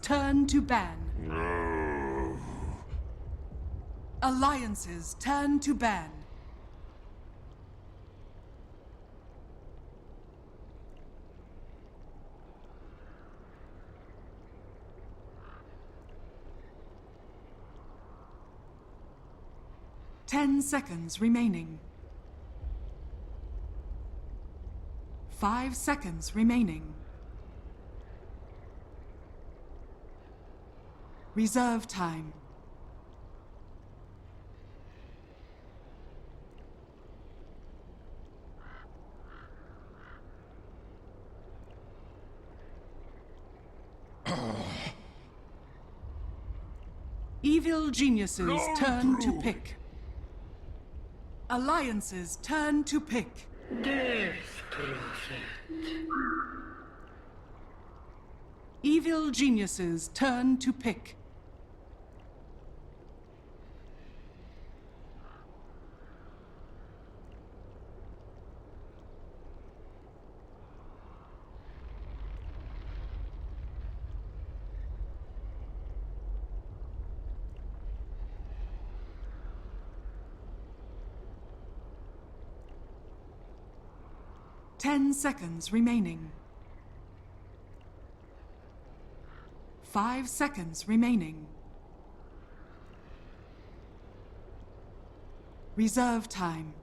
turn to ban. Alliances turn to ban. Ten seconds remaining. 5 seconds remaining. Reserve time. Evil geniuses turn to pick. Alliances turn to pick. Death Prophet. Evil geniuses turn to pick. Ten seconds remaining. 5 seconds remaining. Reserve time.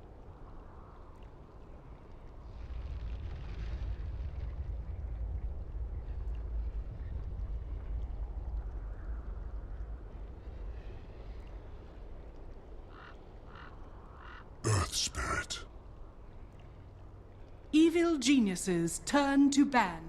Earth Spirit. Evil geniuses turn to ban.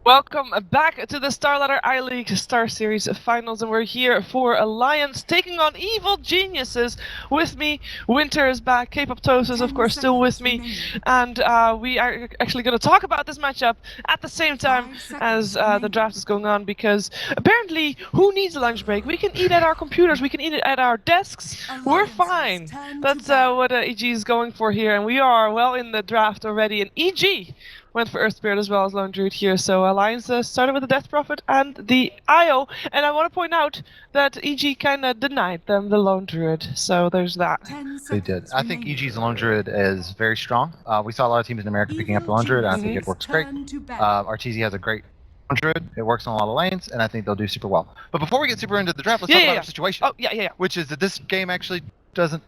Welcome back to the Starladder I-League Star Series Finals, and we're here for Alliance taking on Evil Geniuses. With me, Winter is back, K-Pop is of course still with me, and we are actually going to talk about this matchup at the same time as the draft is going on, because apparently, who needs a lunch break? We can eat at our computers, we can eat it at our desks, we're fine. That's what EG is going for here, and we are well in the draft already, and EG went for Earth Spirit as well as Lone Druid here, so Alliance started with the Death Prophet and the IO, and I want to point out that EG kind of denied them the Lone Druid, so there's that. They did. I think EG's Lone Druid is very strong. We saw a lot of teams in America picking up the Lone Druid, and I think it works great. RTZ has a great Lone Druid, it works on a lot of lanes, and I think they'll do super well. But before we get super into the draft, let's talk about our situation. Oh, yeah. Which is that this game actually doesn't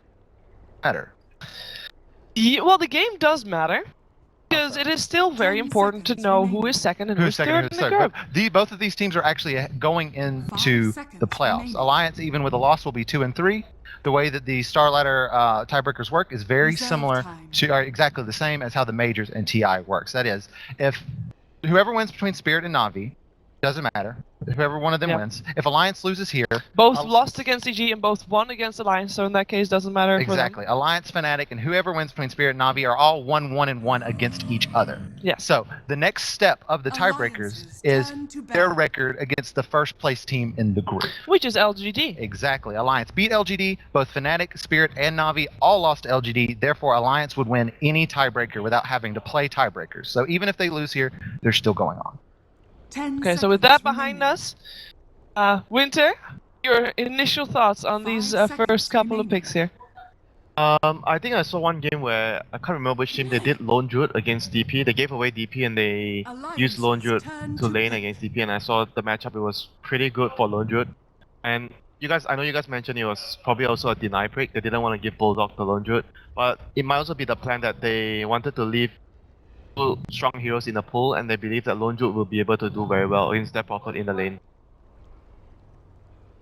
matter. Yeah, well, the game does matter. Because it is still very important to know who is second and who's third in the group. But both of these teams are actually going into the playoffs. Alliance, even with a loss, will be 2 and 3. The way that the Starladder tiebreakers work is very similar to, or exactly the same as how the Majors and TI works. That is, if whoever wins between Spirit and Na'Vi, doesn't matter. Whoever one of them wins. If Alliance loses here... Both lost against EG and both won against Alliance, so in that case, doesn't matter. Exactly. Alliance, Fnatic, and whoever wins between Spirit and Na'Vi are all 1-1-1 against each other. Yeah. So, the next step of the tiebreakers is their record against the first place team in the group. Which is LGD. Exactly. Alliance beat LGD. Both Fnatic, Spirit, and Na'Vi all lost to LGD. Therefore, Alliance would win any tiebreaker without having to play tiebreakers. So, even if they lose here, they're still going on. Okay, so with that behind us, Winter, your initial thoughts on these first couple of picks here? I think I saw one game where, I can't remember which team, they did Lone Druid against DP. They gave away DP and they used Lone Druid to lane against DP, and I saw the matchup, it was pretty good for Lone Druid. And you guys, I know you guys mentioned it was probably also a deny break. They didn't want to give Bulldog to Lone Druid, but it might also be the plan that they wanted to leave strong heroes in the pool, and they believe that Lone Druid will be able to do very well against Death Prophet in the lane.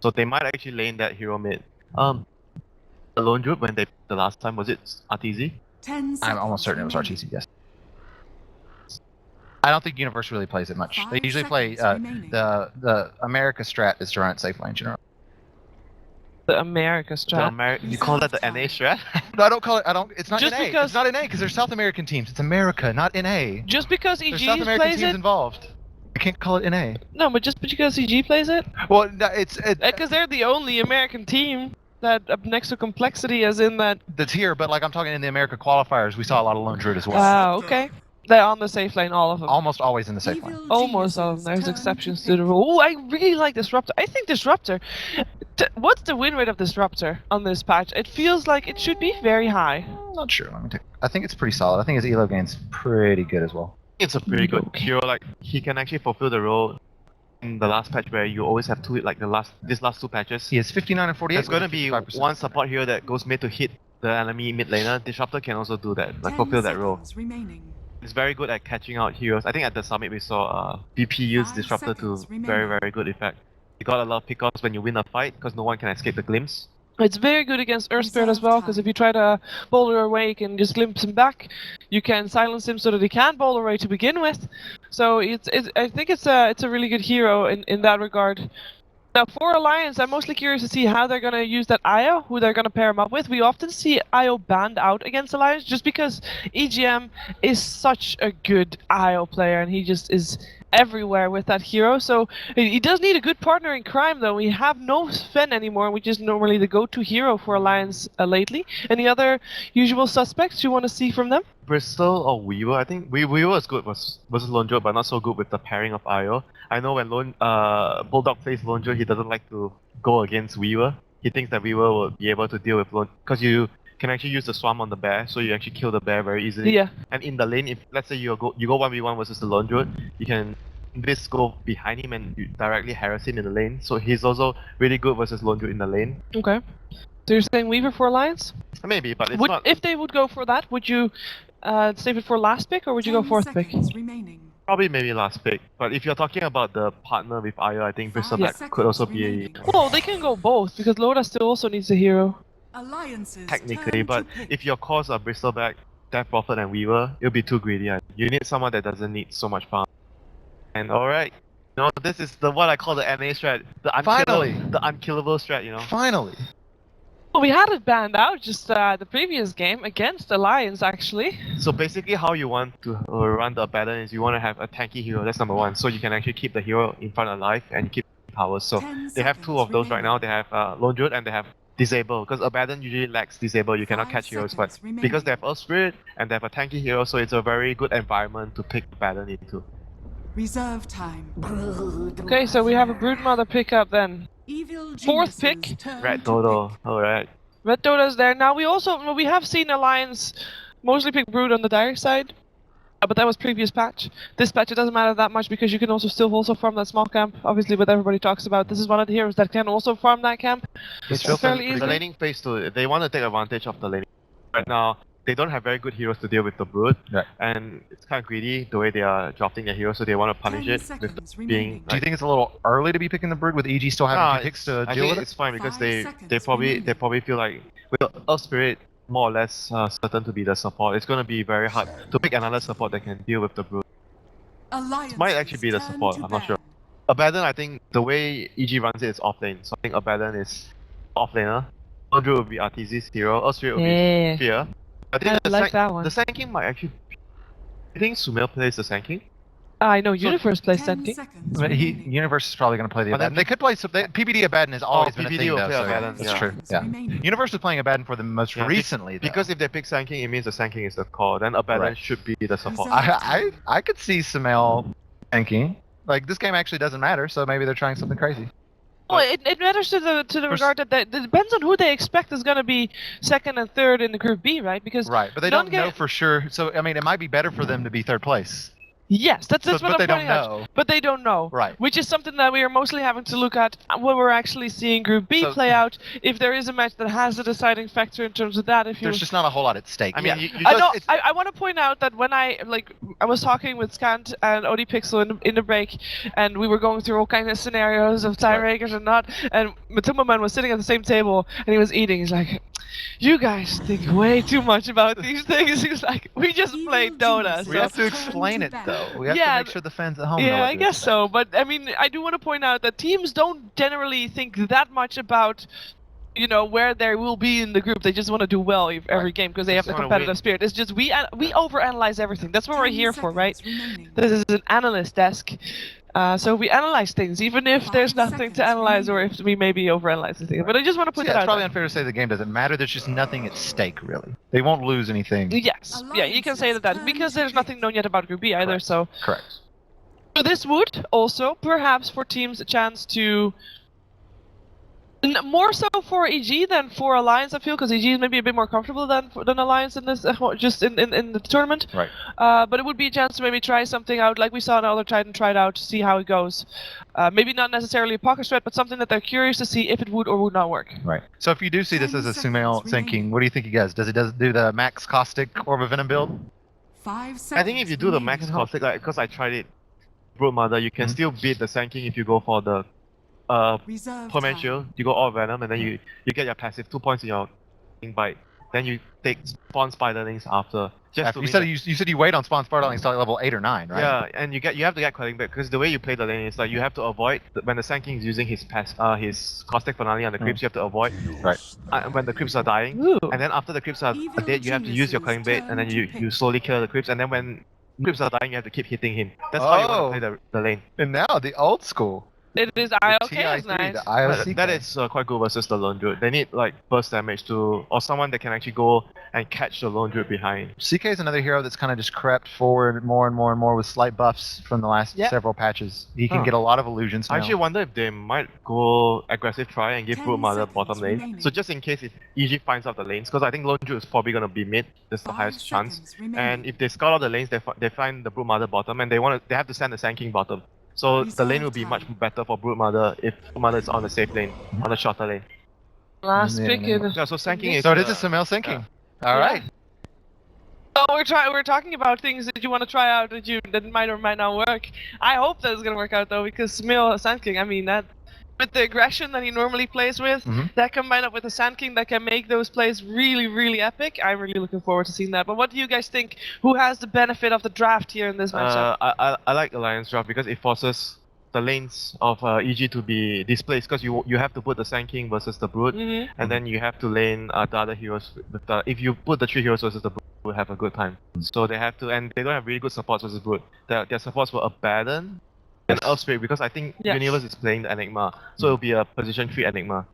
So they might actually lane that hero mid. The Lone Druid, when they the last time, was it RTZ? I'm almost certain it was RTZ, yes. I don't think Universe really plays it much. They usually play the America strat is to run it safe lane generally. The America strat. You call that the NA strat? No, I don't call it. It's not Just NA. because- It's not NA because they're South American teams. It's America, not NA. Just because EG There's South American plays teams it? involved. I can't call it NA. No, but just because EG plays it? Well, no, it's Because they're the only American team that up next to Complexity, as in that... that's here. But like I'm talking in the America qualifiers, we saw a lot of Lone Druid as well. Wow, okay. They're on the safe lane, all of them. Almost always in the safe lane. Evil Almost all of them. geniuses There's turn exceptions to to the pick. rule. Oh, I really like Disruptor. I think Disruptor... What's the win rate of Disruptor on this patch? It feels like it should be very high. Not sure. Let me take. I think it's pretty solid. I think his elo gain's pretty good as well. It's a pretty good hero. Like he can actually fulfill the role in the last patch where you always have to like these last two patches. He has 59 and 48. There's gonna be 55%. one support hero that goes mid to hit the enemy mid laner. Disruptor can also do that, like 10 fulfill that role. seconds remaining. It's very good at catching out heroes. I think at the summit we saw BP use 5 Disruptor to seconds very remaining. good effect. You got a lot of pickoffs when you win a fight because no one can escape the glimpse. It's very good against Earth Spirit as well, because if you try to boulder away, you can just glimpse him back. You can silence him so that he can't boulder away to begin with. So I think it's a really good hero in that regard. Now for Alliance, I'm mostly curious to see how they're gonna use that Io, who they're gonna pair him up with. We often see Io banned out against Alliance just because EGM is such a good Io player and he just is everywhere with that hero. So he does need a good partner in crime though. We have no Sven anymore, which is normally the go-to hero for Alliance lately. Any other usual suspects you want to see from them? Bristol or Weaver, I think Weaver is good versus Lone Joe, but not so good with the pairing of Io. I know when Bulldog plays Lone Joe, he doesn't like to go against Weaver. He thinks that Weaver will be able to deal with Lone, because you can actually use the swarm on the bear, so you actually kill the bear very easily. Yeah. And in the lane, if let's say you go 1v1 versus the Lone Joe, you can just go behind him and you directly harass him in the lane. So he's also really good versus Lone Joe in the lane. Okay. So you're saying Weaver for Alliance? Maybe, but it's not. If they would go for that, would you save it for last pick or would you go 10 fourth pick? seconds remaining. Probably maybe last pick. But if you're talking about the partner with Io, I think Bristol 5 Black seconds could also be remaining. Well, they can go both because Loda still also needs a hero. Alliances technically, turn but to pick. if your cores are Bristleback, Death Prophet and Weaver, it'll be too greedy. You need someone that doesn't need so much farm. And alright, this is what I call the NA strat. Finally! The unkillable strat, Finally. Well, we had it banned out just the previous game against Alliance actually. So basically how you want to run the pattern is you want to have a tanky hero, that's number one. So you can actually keep the hero in front alive and keep powers. So 10 they have two of those right now. They have Lone Druid and they have Disable, because Abaddon usually lacks Disable, you cannot 5 catch heroes, but seconds remaining. because they have Earth Spirit and they have a tanky hero, so it's a very good environment to pick Abaddon into. Reserve time. Okay, so we have a Broodmother pickup then. Evil Fourth geniuses pick. turn Red to Dodo, pick. alright. Red Dota's there. Now we have seen Alliance mostly pick Brood on the dire side. But that was previous patch. This patch it doesn't matter that much because you can also farm that small camp. Obviously what everybody talks about. This is one of the heroes that can also farm that camp. It's fairly the easy. laning phase too, they want to take advantage of the laning. Right now, they don't have very good heroes to deal with the Brood, Right. and it's kind of greedy the way they are drafting their heroes, so they want to punish 10 it seconds with remaining. being. Do you think it's a little early to be picking the Brood with EG still having 2 picks to I deal think with it? it's fine because 5 they seconds probably remaining. they probably feel like with Earth Spirit more or less certain to be the support. It's gonna be very hard to pick another support that can deal with the Brood. Alliances Might actually be the turn support, to I'm not sure. ban. Abaddon, I think the way EG runs it is off lane, so I think Abaddon is off laner. Andrew will be Arteezy's hero, Earth Spirit will Yeah. be Fear. I think I the like that one. The Sand King might actually. I think Sumail plays the Sand King. I know Universe plays 10 Sand King. seconds But remaining. Universe is probably going to play the But then Abaddon. They could play some. PBD Abaddon has always been a PBD thing, will though. play So Abaddon, that's yeah. true. Yeah. remaining. Universe was playing Abaddon for them most Yeah, recently, though. Because if they pick Sand King, it means the Sand King is the core. Then Abaddon Right. should be the support. I could see Sumail tanking. Like this game actually doesn't matter, so maybe they're trying something crazy. Well, it matters to the regard that it depends on who they expect is going to be second and third in the Group B, right? Because Right, but they don't don't know get- for sure. So I mean, it might be better for them to be third place. yes, that's So- what but I'm they don't pointing out. know. But they don't know. Right. Which is something that we are mostly having to look at when we're actually seeing Group B So- play out. If there is a match that has a deciding factor in terms of that, if you There's just not a whole lot at stake. I mean, Yeah. you I just, know. it's- I want to point out that when I was talking with Scant and ODPixel in the break, and we were going through all kinds of scenarios of tiebreakers and not, and Matumaman was sitting at the same table and he was eating. He's like, "You guys think way too much about these things." He's like, "We just Evil played Dota." geniuses. We So. have to explain it though. We have to Yeah, make sure the fans at home know Yeah, what I to guess expect. so. But I mean, I do want to point out that teams don't generally think that much about, where they will be in the group. They just want to do well every Right. game because they have the Just wanna competitive win. spirit. It's just we overanalyze everything. That's what we're 10 here for, right? seconds remaining. This is an analyst desk. So we analyze things, even if there's nothing to analyze or if we maybe overanalyze things. But I just want to put Yeah, it out it's probably there. unfair to say the game doesn't matter. There's just nothing at stake, really. They won't lose anything. Yes, yeah, you can say that because there's nothing known yet about Group B either. So Correct. this would also perhaps for teams a chance to. More so for EG than for Alliance, I feel, because EG is maybe a bit more comfortable than Alliance in this, just in the tournament. Right. But it would be a chance to maybe try something out, like we saw another Titan try it out to see how it goes. Maybe not necessarily a pocket strat, but something that they're curious to see if it would or would not work. Right. So if you do see this as a Sumail sinking, what do you think he does? Does it do the max caustic Orb of Venom build? 5 seconds. I think if you do the max caustic, like, because I tried it, Brood Mother, you can still beat the Sand King if you go for the Torment Shield. You go all Venom, and then you get your passive 2 points in your bite. Then you take Spawn Spiderlings after. Just You said you wait on Spawn Spartalings until like level 8 or 9, right? Yeah, and you have to get Quelling back because the way you play the lane is like you have to avoid when the Sand King is using his caustic finale on the creeps. You have to avoid when the creeps are dying, Ooh. and then after the creeps are dead, you have to use your Quelling bait, and then you slowly kill the creeps, and then when creeps are dying, you have to keep hitting him. That's how you want to play the lane. And now the old school. It is IOK is nice. The IOC. That is quite good versus the Lone Druid. They need like burst damage or someone that can actually go and catch the Lone Druid behind. CK is another hero that's kind of just crept forward more and more and more with slight buffs from the last several patches. He can get a lot of illusions now. I actually wonder if they might go aggressive try and give 10 Brood Mother seconds bottom lane. remaining. So just in case if EG finds out the lanes, because I think Lone Druid is probably going to be mid. That's the 5 highest chance. seconds remaining. And if they scout out the lanes, they find the Brood Mother bottom, and they have to send the Sand King bottom. So the lane will be much better for Brood Mother if Brood Mother is on the safe lane, on the shorter lane. Last Yeah, pick yeah. in. Yeah, so Sand King is. So it is a Sumail sinking. All right. So we're talking about things that you want to try out that might or might not work. I hope that it's gonna work out though, because Sumail Sand King, I mean that with the aggression that he normally plays with, that combined up with the Sand King that can make those plays really, really epic. I'm really looking forward to seeing that. But what do you guys think? Who has the benefit of the draft here in this matchup? I like Alliance draft because it forces the lanes of EG to be displaced, because you have to put the Sand King versus the Brood, and then you have to lane the other heroes. If you put the 3 heroes versus the Brood, will have a good time. So they have to, and they don't have really good supports versus Brood. Their supports were Abaddon and Earth Spirit, because I think Universe is playing the Enigma, so it'll be a position 3 Enigma.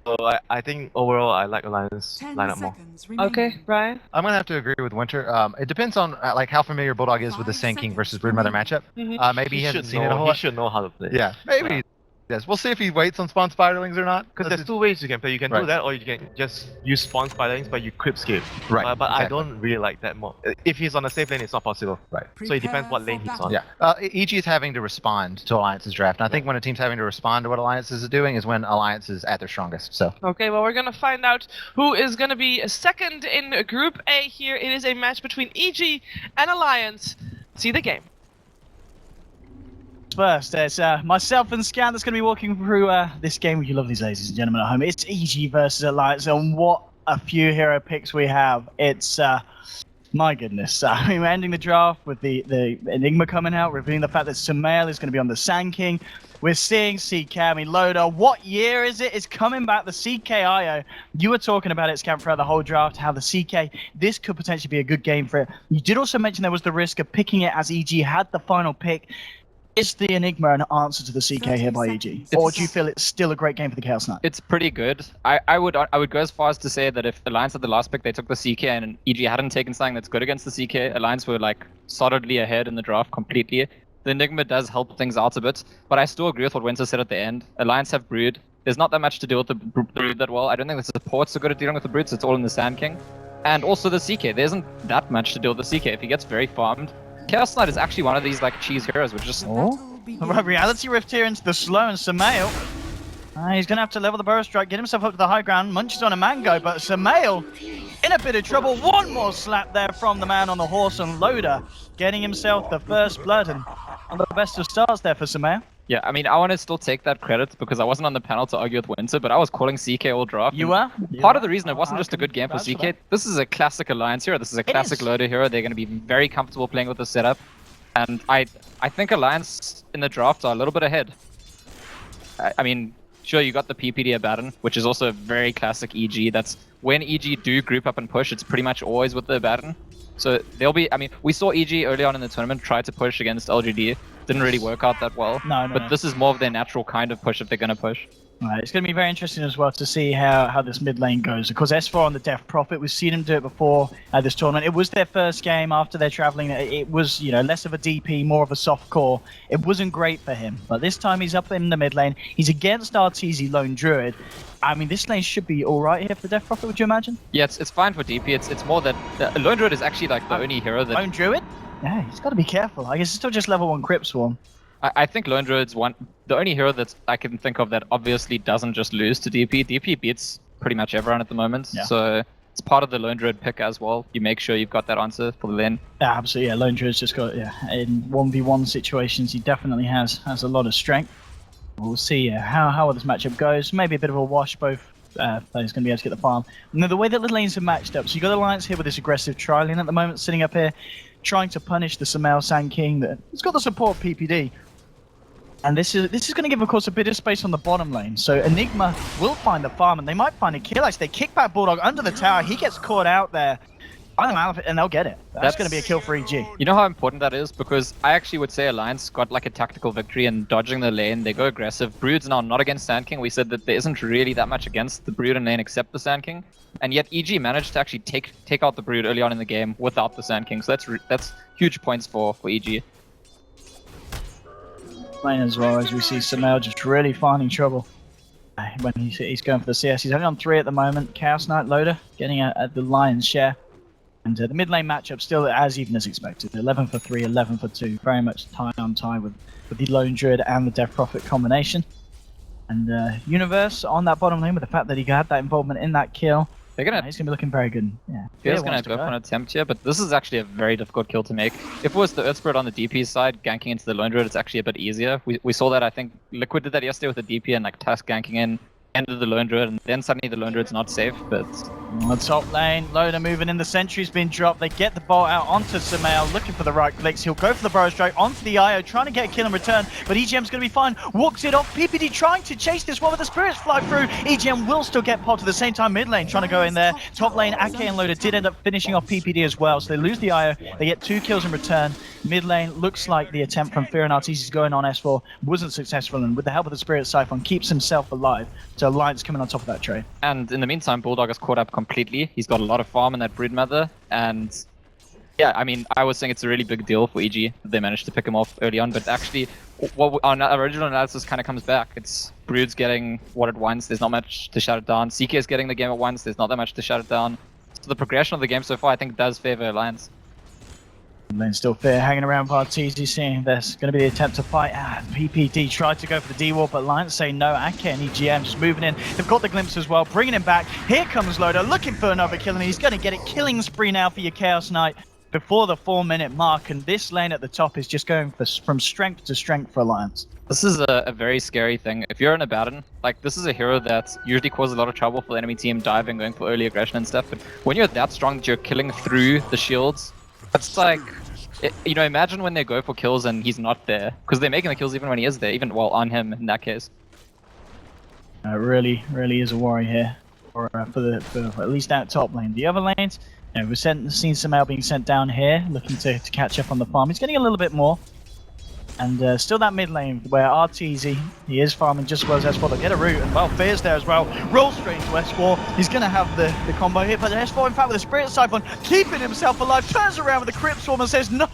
So I think overall I like Alliance 10 lineup more. seconds remaining. Okay, Brian. I'm gonna have to agree with Winter. It depends on like how familiar Bulldog is with the 5 Sand King seconds versus Brood Mother matchup. Maybe he hasn't seen it a whole He lot. should know how to play. Yeah, maybe. Yes, we'll see if he waits on Spawn Spiderlings or not. Because there's 2 ways you can play. You can Right. do that, or you can just use Spawn Spiderlings, but you creep skip. Right, But I exactly. don't really like that more. If he's on a safe lane, it's not possible. Right. So it depends what lane he's on. Yeah. EG is having to respond to Alliance's draft, and I think when a team's having to respond to what Alliance is doing is when Alliance is at their strongest. So. Okay, well, we're gonna find out who is gonna be second in Group A here. It is a match between EG and Alliance. See the game. First, it's myself and Scan that's going to be walking through this game with you lovely ladies and gentlemen at home. It's EG versus Alliance, and what a few hero picks we have. It's, my goodness. I mean, we're ending the draft with the Enigma coming out, revealing the fact that Sumail is going to be on the Sand King. We're seeing CK, I mean, Loader. What year is it? It's coming back, the CKIO. You were talking about it, Scan, throughout the whole draft, how the CK, this could potentially be a good game for it. You did also mention there was the risk of picking it as EG had the final pick. Is the Enigma an answer to the CK here by EG? Or do you feel it's still a great game for the Chaos Knight? It's pretty good. I would go as far as to say that if Alliance had the last pick, they took the CK, and EG hadn't taken something that's good against the CK, Alliance were like solidly ahead in the draft completely. The Enigma does help things out a bit, but I still agree with what Winter said at the end. Alliance have Brood. There's not that much to deal with the Brood that well. I don't think the supports are good at dealing with the Broods. It's all in the Sand King. And also the CK. There isn't that much to deal with the CK. If he gets very farmed, Chaos Knight is actually one of these like cheese heroes, which just Alright, Reality Rift here into the slow, and Sumail. He's going to have to level the Burrow Strike, get himself up to the high ground, munches on a mango, but Sumail in a bit of trouble. One more slap there from the man on the horse, and Loader getting himself the first blood, and on the best of starts there for Sumail. yeah. I mean, I want to still take that credit because I wasn't on the panel to argue with Winter, but I was calling CK all draft. You were? Part of the reason it wasn't just a good game for CK. This is a classic Alliance hero. This is a classic Loader hero. They're going to be very comfortable playing with the setup. And I think Alliance in the draft are a little bit ahead. I mean, sure, you got the PPD Abaddon, which is also a very classic EG. That's when EG do group up and push, it's pretty much always with the Abaddon. So they'll be, I mean, we saw EG early on in the tournament try to push against LGD. didn't really work out that well. No. But this is more of their natural kind of push if they're going to push. Right, it's going to be very interesting as well to see how this mid lane goes. Of course, S4 on the Death Prophet, we've seen him do it before at this tournament. It was their first game after their traveling. It was, less of a DP, more of a soft core. It wasn't great for him, but this time he's up in the mid lane. He's against RTZ Lone Druid. I mean, this lane should be all right here for Death Prophet, would you imagine? Yeah, it's fine for DP. It's more that Lone Druid is actually like the only hero that... Lone Druid? Yeah, he's got to be careful. I guess it's still just level 1 Crypt Swarm. I think Lone Druid's the only hero that I can think of that obviously doesn't just lose to DP. DP beats pretty much everyone at the moment, so it's part of the Lone Druid pick as well. You make sure you've got that answer for the lane. Yeah, absolutely. Yeah, Lone Druid's just got, in 1v1 situations, he definitely has a lot of strength. We'll see how this matchup goes. Maybe a bit of a wash, both players going to be able to get the farm. Now, the way that the lanes are matched up, so you've got Alliance here with this aggressive tri-lane at the moment, sitting up here, trying to punish the Sumail Sand King. It's got the support of PPD. And this is going to give, of course, a bit of space on the bottom lane. So Enigma will find the farm, and they might find a kill. As they kick back Bulldog under the tower, he gets caught out there. Find them out of it, and they'll get it. That's going to be a kill for EG. You know how important that is? Because I actually would say Alliance got like a tactical victory in dodging the lane. They go aggressive. Brood's now not against Sand King. We said that there isn't really that much against the Brood in lane except the Sand King. And yet EG managed to actually take out the Brood early on in the game without the Sand King. So that's huge points for EG. Lane as well, as we see Sumail just really finding trouble when he's going for the CS. He's only on 3 at the moment. Chaos Knight Loader getting at the lion's share. And the mid lane matchup still as even as expected. 11 for 3, 11 for 2. Very much tie on tie with the Lone Druid and the Death Prophet combination. And Universe on that bottom lane with the fact that he had that involvement in that kill. He's going to be looking very good. Yeah, Fear's going to go for an attempt here, but this is actually a very difficult kill to make. If it was the Earth Spirit on the DP side, ganking into the Lone Druid, it's actually a bit easier. We saw that, I think, Liquid did that yesterday with the DP and like Tusk ganking in, ended the Lone Druid, and then suddenly the Lone Druid's not safe, but... On the top lane, Loader moving in, the sentry's been dropped. They get the bolt out onto Sumail, looking for the right clicks. He'll go for the Burrow Strike onto the IO, trying to get a kill in return, but EGM's going to be fine. Walks it off. PPD trying to chase this one, but the Spirits fly through. EGM will still get popped at the same time. Mid lane trying to go in there. Top lane, Ake and Loader did end up finishing off PPD as well, so they lose the IO. They get 2 kills in return. Mid lane looks like the attempt from Fear and Arteezy is going on S4 wasn't successful, and with the help of the Spirit Siphon keeps himself alive. So Alliance coming on top of that trade. And in the meantime, Bulldog is caught up completely. He's got a lot of farm in that Broodmother, and yeah, I mean, I was saying it's a really big deal for EG that they managed to pick him off early on, but actually, what our original analysis kind of comes back. It's Brood's getting what at once, there's not much to shut it down. CK is getting the game at once, there's not that much to shut it down. So the progression of the game so far, I think, does favor Alliance. And then still Fear hanging around for Arteezy, seeing there's going to be the attempt to fight. PPD tried to go for the D-Warp, but Alliance say no. Ake and EGM just moving in. They've got the glimpse as well, bringing him back. Here comes Loader, looking for another kill, and he's going to get it. Killing spree now for your Chaos Knight before the 4-minute mark, and this lane at the top is just going from strength to strength for Alliance. This is a very scary thing. If you're an Abaddon, like, this is a hero that usually causes a lot of trouble for the enemy team, diving, going for early aggression and stuff, but when you're that strong that you're killing through the shields, that's like... imagine when they go for kills and he's not there, because they're making the kills even when he is there, even while on him in that case. Really is a worry here for at least that top lane. The other lanes, we've seen Sumail being sent down here, looking to catch up on the farm. He's getting a little bit more. And still that mid lane where Arteezy, he is farming just as well as S4. They'll get a root, and well, Fear's there as well. Rolls straight into S4. He's going to have the combo here, but S4, in fact, with a Spirit Siphon, keeping himself alive, turns around with the Crypt Swarm and says, no,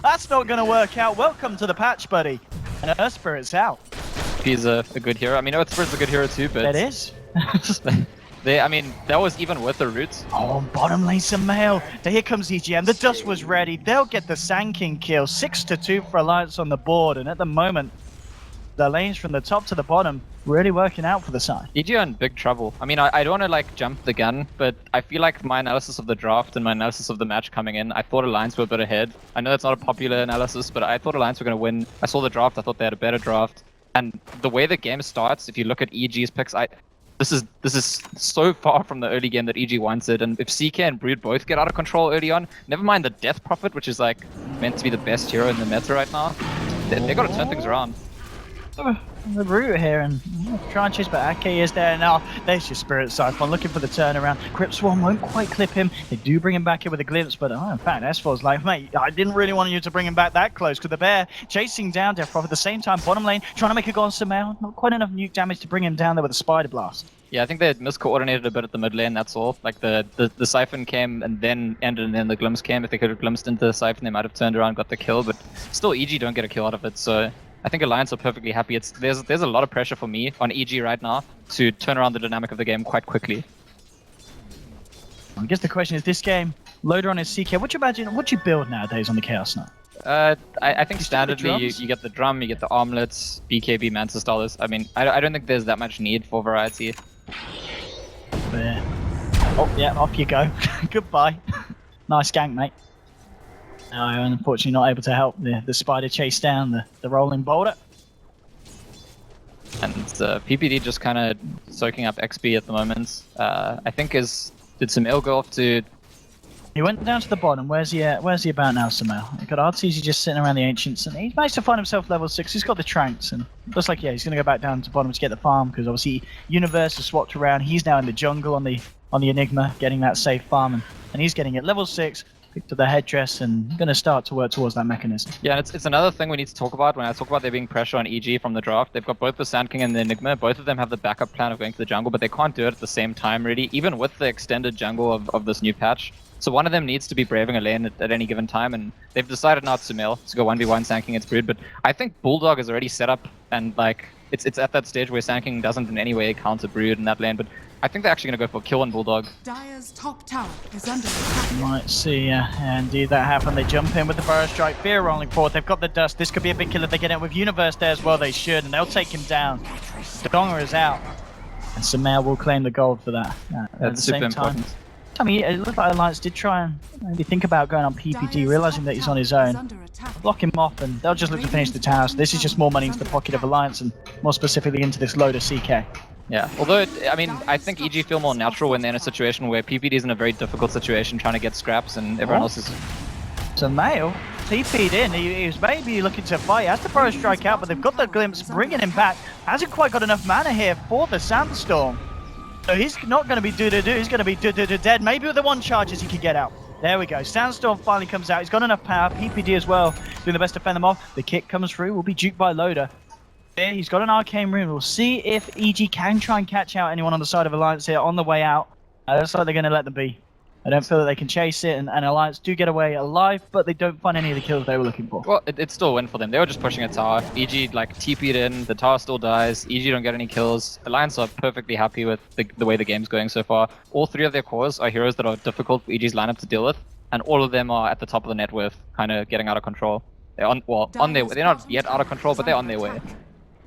that's not going to work out. Welcome to the patch, buddy. And Earth Spirit's out. He's a good hero. I mean, Earth Spirit's a good hero too, but... That is. I mean, that was even with the roots. Oh, bottom lane Sumail. Here comes EGM. The dust was ready. They'll get the Sand King kill. 6-2 for Alliance on the board. And at the moment, the lanes from the top to the bottom really working out for the side. EG are in big trouble. I mean, I don't want to jump the gun, but I feel like my analysis of the draft and my analysis of the match coming in, I thought Alliance were a bit ahead. I know that's not a popular analysis, but I thought Alliance were going to win. I saw the draft. I thought they had a better draft. And the way the game starts, if you look at EG's picks, This is so far from the early game that EG wants it, and if CK and Brood both get out of control early on, never mind the Death Prophet, which is meant to be the best hero in the meta right now, they got to turn things around. the route here and try and chase, but Ake is there now. There's your Spirit Siphon looking for the turnaround. Grip Swarm won't quite clip him. They do bring him back here with a glimpse, but in fact, S4's like, mate, I didn't really want you to bring him back that close, because the bear chasing down Death Prophet at the same time, bottom lane, trying to make a go on Sumail. Not quite enough nuke damage to bring him down there with a Spider Blast. Yeah, I think they had miscoordinated a bit at the mid lane, that's all. Like the Siphon came and then ended and then the Glimpse came. If they could have glimpsed into the Siphon, they might have turned around, got the kill, but still EG don't get a kill out of it, so I think Alliance are perfectly happy. There's a lot of pressure for me on EG right now to turn around the dynamic of the game quite quickly. I guess the question is, this game, loader on his CK, what do you build nowadays on the Chaos Knight? I think standardly you get the drum, you get the armlets, BKB, Mantis Dollars. I mean, I don't think there's that much need for variety. But, oh yeah, off you go. Goodbye. Nice gank, mate. No, unfortunately not able to help the Spider chase down the rolling boulder. And PPD just kind of soaking up XP at the moment. I think did Sumail go off to... He went down to the bottom. Where's he about now, Sumail? We've got RTZ just sitting around the Ancients, and he's managed to find himself level 6. He's got the Tranks, and looks like, yeah, he's going to go back down to the bottom to get the farm, because obviously Universe has swapped around. He's now in the jungle on the Enigma, getting that safe farm, and he's getting it level 6. Picked up the headdress and going to start to work towards that mechanism. Yeah, and it's another thing we need to talk about when I talk about there being pressure on EG from the draft. They've got both the Sand King and the Enigma. Both of them have the backup plan of going to the jungle, but they can't do it at the same time, really, even with the extended jungle of this new patch. So one of them needs to be braving a lane at any given time, and they've decided not to mill, to go 1v1 Sand King against Brood, but I think Bulldog is already set up, and like it's at that stage where Sand King doesn't in any way counter Brood in that lane, but I think they're actually going to go for kill on Bulldog. Dire's top tower is under attack. Might see, indeed that happen. They jump in with the Burrow Strike, Fear rolling forward. They've got the dust. This could be a big kill if they get it with Universe there as well. They should, and they'll take him down. Donger is out, and Sumail will claim the gold for that. That's super important. I mean, it looked like Alliance did try and maybe think about going on PPD, realizing that he's on his own. Block him off, and they'll just look to finish the tower. So this is just more money into the pocket of Alliance, and more specifically into this load of CK. Yeah, although, I mean, I think EG feel more natural when they're in a situation where PPD is in a very difficult situation trying to get scraps and everyone else is... Sumail TP'd in, he was maybe looking to fight, has the Burrow Strike out, but they've got the Glimpse, bringing him back. Hasn't quite got enough mana here for the Sandstorm. So he's not going to be do-do-do, he's going to be do-do-do dead. Maybe with the one charges he could get out. There we go, Sandstorm finally comes out, he's got enough power, PPD as well, doing the best to fend them off. The kick comes through, will be duped by Loader. He's got an Arcane Rune. We'll see if EG can try and catch out anyone on the side of Alliance here on the way out. Looks like they're going to let them be. I don't feel that they can chase it, and Alliance do get away alive, but they don't find any of the kills they were looking for. Well, it's still a win for them. They were just pushing a tower. EG, like, TP'd in, the tower still dies, EG don't get any kills. Alliance are perfectly happy with the way the game's going so far. All three of their cores are heroes that are difficult for EG's lineup to deal with, and all of them are at the top of the net worth, kind of getting out of control. They're on their way. They're not yet out of control, but they're on their way.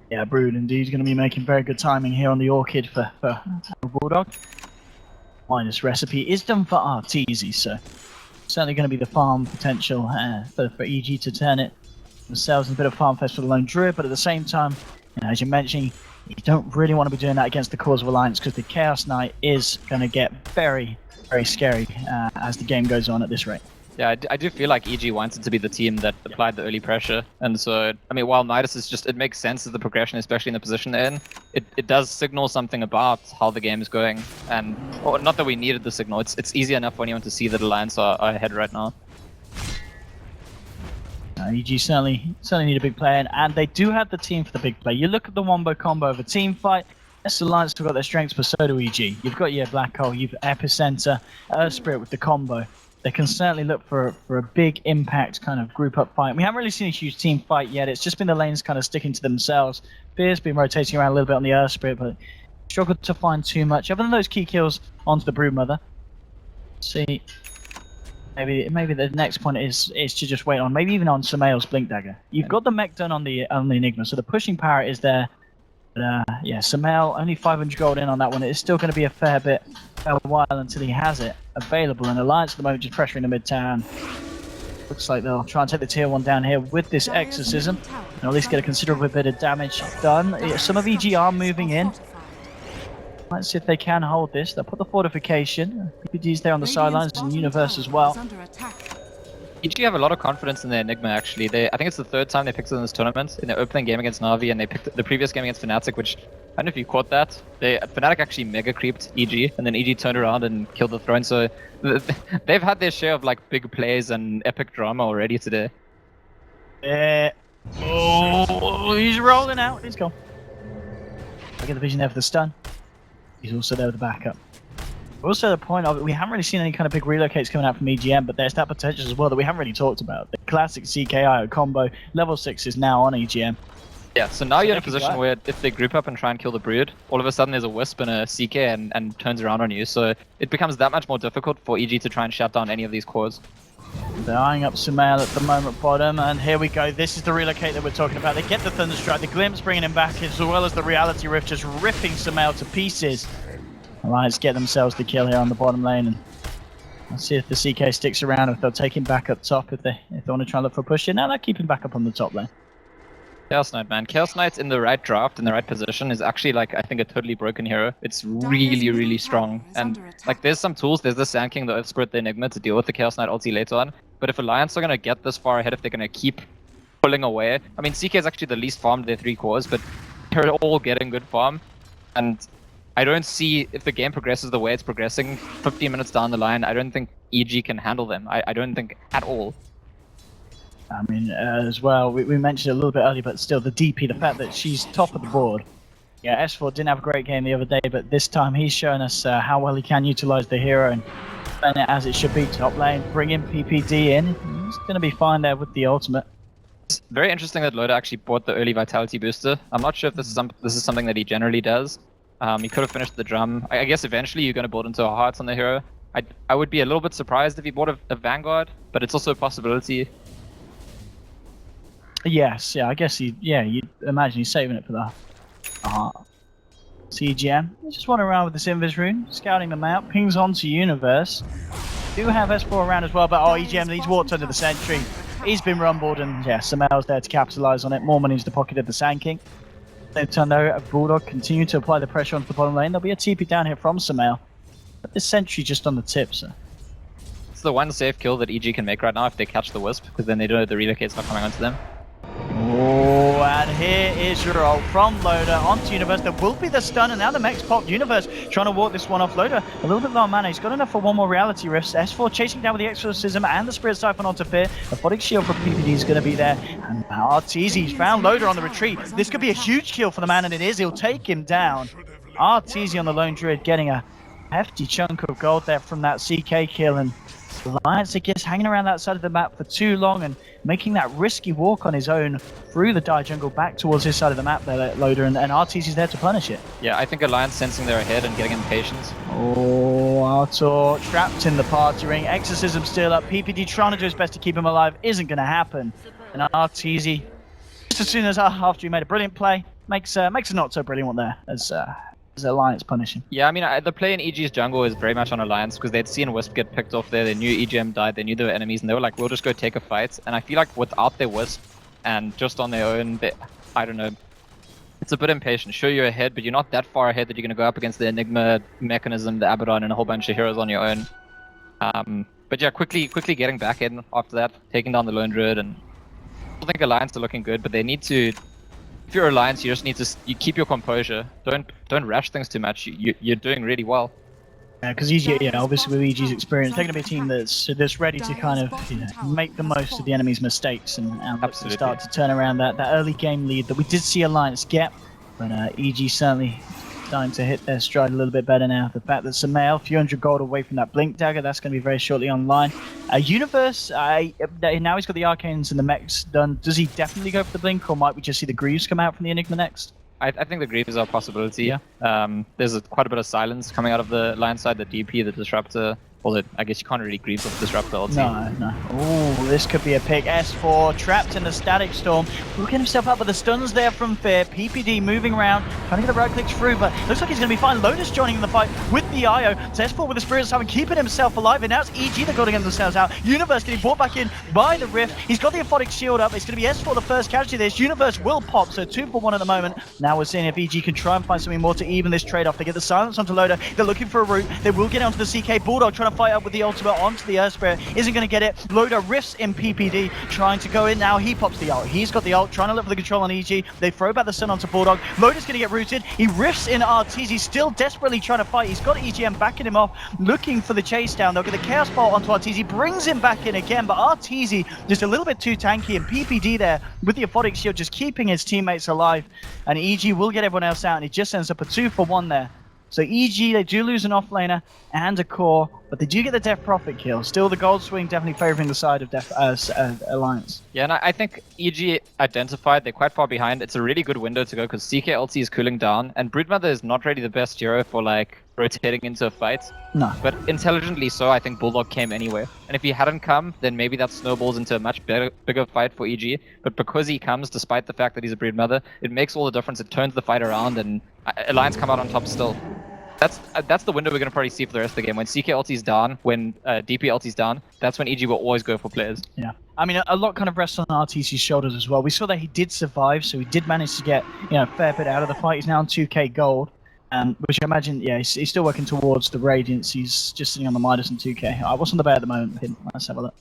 Yeah, Brood indeed going to be making very good timing here on the Orchid for Bulldog. Minus recipe is done for Arteezy, so certainly going to be the farm potential for EG to turn it themselves in a bit of farm fest for the Lone Druid, but at the same time, you know, as you're mentioning, you don't really want to be doing that against the cause of Alliance, because the Chaos Knight is going to get very, very scary as the game goes on at this rate. Yeah, I do feel like EG wanted to be the team that applied the early pressure, and so, I mean, while Midas is just, it makes sense as the progression, especially in the position they're in, it does signal something about how the game is going, and, well, not that we needed the signal, it's easy enough for anyone to see that Alliance are ahead right now. EG certainly need a big player, and they do have the team for the big play. You look at the wombo combo of a team fight, yes, Alliance have got their strengths, but so do EG. You've got your Black Hole, you've Epicenter, Earth Spirit with the combo. They can certainly look for a big impact kind of group up fight. We haven't really seen a huge team fight yet. It's just been the lanes kind of sticking to themselves. Fear's been rotating around a little bit on the Earth Spirit, but struggled to find too much. Other than those key kills onto the Broodmother. See, maybe the next point is to just wait on, maybe even on Sumail's Blink Dagger. You've got the mech done on the Enigma, so the pushing power is there. But yeah, Sumail, only 500 gold in on that one. It's still going to be a fair while until he has it available. And Alliance at the moment just pressuring the mid-town. Looks like they'll try and take the tier 1 down here with this Exorcism, and at least get a considerable bit of damage done. Some of EG are moving in. Let's see if they can hold this. They'll put the fortification. PPD's there on the sidelines, and Universe as well. EG have a lot of confidence in their Enigma, actually. I think it's the third time they picked it in this tournament. In their opening game against Na'Vi, and they picked the previous game against Fnatic, which, I don't know if you caught that. Fnatic actually mega creeped EG, and then EG turned around and killed the throne, so they've had their share of like big plays and epic drama already today. Oh, he's rolling out. He's gone. I get the vision there for the stun. He's also there with the backup. Also, the point of it, we haven't really seen any kind of big relocates coming out from EGM, but there's that potential as well that we haven't really talked about. The classic CKIO combo, level 6 is now on EGM. Yeah, so now you're in a position where if they group up and try and kill the Brood, all of a sudden there's a Wisp and a CK and turns around on you, so it becomes that much more difficult for EG to try and shut down any of these cores. They're eyeing up Sumail at the moment, bottom, and here we go. This is the relocate that we're talking about. They get the Thunderstrike, the Glimpse bringing him back, as well as the Reality Rift just ripping Sumail to pieces. Alliance get themselves the kill here on the bottom lane, and let's see if the CK sticks around, if they'll take him back up top, if they want to try and look for a push in. Now they're keeping back up on the top lane. Chaos Knight, man. Chaos Knight's in the right draft, in the right position, is actually, like, I think a totally broken hero. It's really, really strong. And, like, there's some tools. There's the Sand King, the Earth Spirit, the Enigma to deal with the Chaos Knight ulti later on. But if Alliance are going to get this far ahead, if they're going to keep pulling away... I mean, CK is actually the least farmed of their 3 cores, but they're all getting good farm. And I don't see, if the game progresses the way it's progressing, 15 minutes down the line, I don't think EG can handle them. I don't think at all. I mean, as well, we mentioned it a little bit earlier, but still, the DP, the fact that she's top of the board. Yeah, S4 didn't have a great game the other day, but this time he's shown us how well he can utilize the hero and spend it as it should be. Top lane, bring in PPD in. He's going to be fine there with the ultimate. It's very interesting that Loda actually bought the early Vitality booster. I'm not sure if this is something that he generally does. He could have finished the drum. I guess eventually you're going to build into a hearts on the hero. I would be a little bit surprised if he bought a Vanguard, but it's also a possibility. Yes, yeah, I guess you'd imagine he's saving it for the heart. CGM, just wandering around with this Invis rune, scouting them out, pings onto Universe. Do have S4 around as well, but EGM, he's walked under the sentry. He's been rumbled, and yeah, Sumail's there to capitalize on it. More money into the pocket of the Sand King. They've turned out Bulldog, continue to apply the pressure onto the bottom lane. There'll be a TP down here from Sumail. But this sentry just on the tip, so. It's the one safe kill that EG can make right now if they catch the Wisp, because then they know the relocate's not coming onto them. Oh, and here is your ult from Loda onto Universe. There will be the stun, and now the mech's popped. Universe trying to walk this one off. Loda, a little bit low on mana. He's got enough for one more Reality Rift. S4 chasing down with the Exorcism and the Spirit Siphon onto Fear. The Photic Shield from PPD is going to be there. And Arteezy's found Loda on the retreat. This could be a huge kill for the man, and it is. He'll take him down. Arteezy on the Lone Druid getting a hefty chunk of gold there from that CK kill, and Alliance, I guess, hanging around that side of the map for too long and making that risky walk on his own through the Dire Jungle back towards his side of the map there, Loader, and Arteezy's there to punish it. Yeah, I think Alliance sensing they're ahead and getting impatient. Oh, Artur trapped in the party ring. Exorcism still up. PPD trying to do his best to keep him alive. Isn't going to happen. And Arteezy, just as soon as after he made a brilliant play, makes a not so brilliant one there as Alliance punishing. Yeah, I mean, the play in EG's jungle is very much on Alliance because they'd seen Wisp get picked off there. They knew EGM died. They knew they were enemies, and they were like, we'll just go take a fight. And I feel like without their Wisp and just on their own, I don't know. It's a bit impatient. Sure, you're ahead, but you're not that far ahead that you're going to go up against the Enigma, Mechanism, the Abaddon, and a whole bunch of heroes on your own. But yeah, quickly getting back in after that, taking down the Lone Druid, and I think Alliance are looking good, but they need to. If you're Alliance, you just need to keep your composure. Don't rush things too much. You're doing really well. Yeah, because EG, obviously with EG's experience, they're going to be a team that's ready to kind of make the most of the enemy's mistakes and start to turn around that early game lead that we did see Alliance get. But EG certainly starting to hit their stride a little bit better now. The fact that Sumail, a few hundred gold away from that Blink Dagger, that's going to be very shortly online. Universe, now he's got the Arcanes and the mechs done. Does he definitely go for the Blink, or might we just see the Greaves come out from the Enigma next? I think the Greaves are a possibility. Yeah. There's quite a bit of silence coming out of the line side, the DP, the Disruptor. Although, I guess you can't really Greaves off the Disruptor ulti. No. Oh, this could be a pick. S4 trapped in the Static Storm. Looking himself up with the stuns there from Fear. PPD moving around, trying to get the right clicks through, but looks like he's going to be fine. Lotus joining in the fight with the IO. So S4 with the Spirit Siphon, keeping himself alive, and now it's EG that got to get themselves out. Universe getting brought back in by the Rift. He's got the Aphotic Shield up. It's going to be S4 the first casualty of this. Universe will pop, so 2 for 1 at the moment. Now we're seeing if EG can try and find something more to even this trade-off. They get the silence onto Loader. They're looking for a route. They will get onto the CK. Bulldog trying to fight up with the ultimate onto the Earth Spirit. Isn't going to get it. Loda rifts in PPD, trying to go in now. He pops the ult. He's got the ult, trying to look for the control on EG. They throw back the stun onto Bulldog. Loda's going to get rooted. He rifts in RTZ. He's still desperately trying to fight. He's got EGM backing him off, looking for the chase down. They'll get the Chaos Bolt onto RTZ, brings him back in again, but RTZ just a little bit too tanky, and PPD there with the Aphotic Shield just keeping his teammates alive. And EG will get everyone else out, and he just ends up a 2-for-1 there. So EG, they do lose an offlaner and a core, but they do get the Death Prophet kill. Still, the gold swing definitely favoring the side of Alliance. Yeah, and I think EG identified they're quite far behind. It's a really good window to go because CK ulti is cooling down, and Broodmother is not really the best hero for like rotating into a fight. No. But intelligently so, I think Bulldog came anyway. And if he hadn't come, then maybe that snowballs into a much bigger fight for EG. But because he comes, despite the fact that he's a Broodmother, it makes all the difference. It turns the fight around, and Alliance come out on top still. That's the window we're going to probably see for the rest of the game. When CK ulti's down, when DP ulti's down, that's when EG will always go for players. Yeah. I mean, a lot kind of rests on RTC's shoulders as well. We saw that he did survive, so he did manage to get, a fair bit out of the fight. He's now on 2k gold, which I imagine, yeah, he's still working towards the Radiance. He's just sitting on the minus and 2k. What's on the bear at the moment? Let's have a look.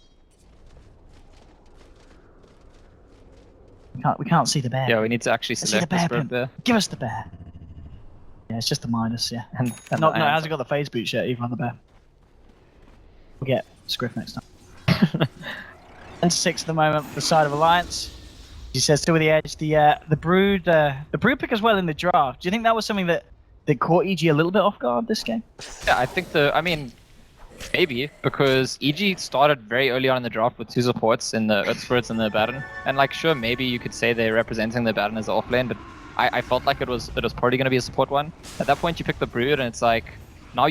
We can't see the bear. Yeah, we need to actually select the Spirit Bear. Give us the bear. Yeah, it's just the minus, yeah. And no, it hasn't got the phase boot yet, even on the bear. We'll get Scriff next time. And 6 at the moment, the side of Alliance. He says still with the edge. The Brood pick as well in the draft. Do you think that was something that caught EG a little bit off guard this game? Yeah, I think maybe, because EG started very early on in the draft with 2 supports in the Earth Spirits and the Baron. And like, sure, maybe you could say they're representing the Baron as the offlane, but I felt like it was probably going to be a support one. At that point, you pick the Brood, and it's like, now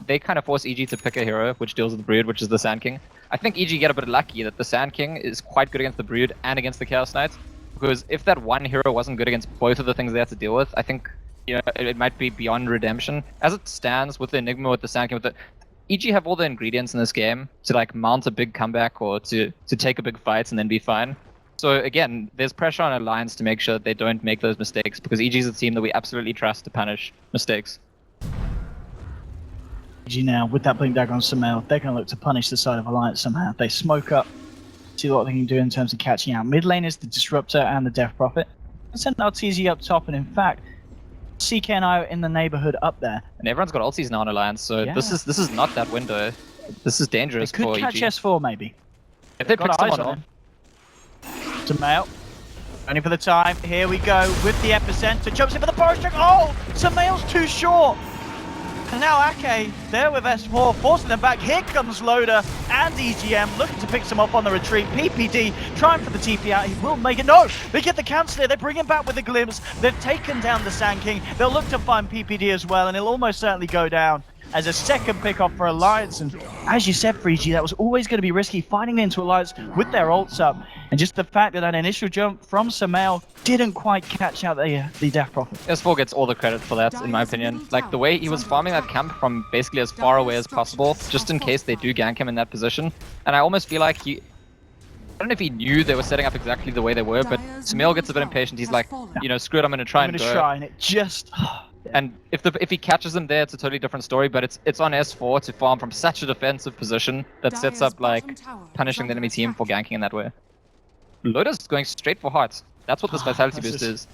they kind of force EG to pick a hero, which deals with the Brood, which is the Sand King. I think EG get a bit lucky that the Sand King is quite good against the Brood and against the Chaos Knights, because if that one hero wasn't good against both of the things they had to deal with, I think it might be beyond redemption. As it stands with the Enigma, with the Sand King, with the EG have all the ingredients in this game to like mount a big comeback or to take a big fight and then be fine. So again, there's pressure on Alliance to make sure that they don't make those mistakes, because EG is a team that we absolutely trust to punish mistakes. EG now, with that Blink Dagger on Sumail, they're going to look to punish the side of Alliance somehow. They smoke up, see what they can do in terms of catching out. Mid lane is the Disruptor and the Death Prophet. Send out TZ up top, and in fact, CK and I are in the neighborhood up there. And everyone's got ultis now on Alliance, so yeah. This is not that window. This is dangerous for EG. They could catch S4 maybe. If they pick someone off. Sumail, only for the time. Here we go with the epicenter. Jumps in for the forest truck. Oh, Sumail's too short. And now Ake there with S4, forcing them back. Here comes Loda and EGM looking to pick some up on the retreat. PPD trying for the TP out. He will make it. No, they get the cancel here. They bring him back with a glimpse. They've taken down the Sand King. They'll look to find PPD as well, and he'll almost certainly go down as a second pick off for Alliance. And as you said, for EG, that was always going to be risky, finding into Alliance with their ults up. And just the fact that initial jump from Sumail didn't quite catch out the Death Prophet. S4 gets all the credit for that, in my opinion. Like, the way he was farming that camp from basically as far away as possible, just in case they do gank him in that position. And I almost feel like I don't know if he knew they were setting up exactly the way they were, but Sumail gets a bit impatient. He's like, screw it, I'm going to try and go. And it just... And if he catches them there, it's a totally different story, but it's on S4 to farm from such a defensive position that sets up, like, punishing the enemy team for ganking in that way. Loda's going straight for hearts. That's what this vitality boost is.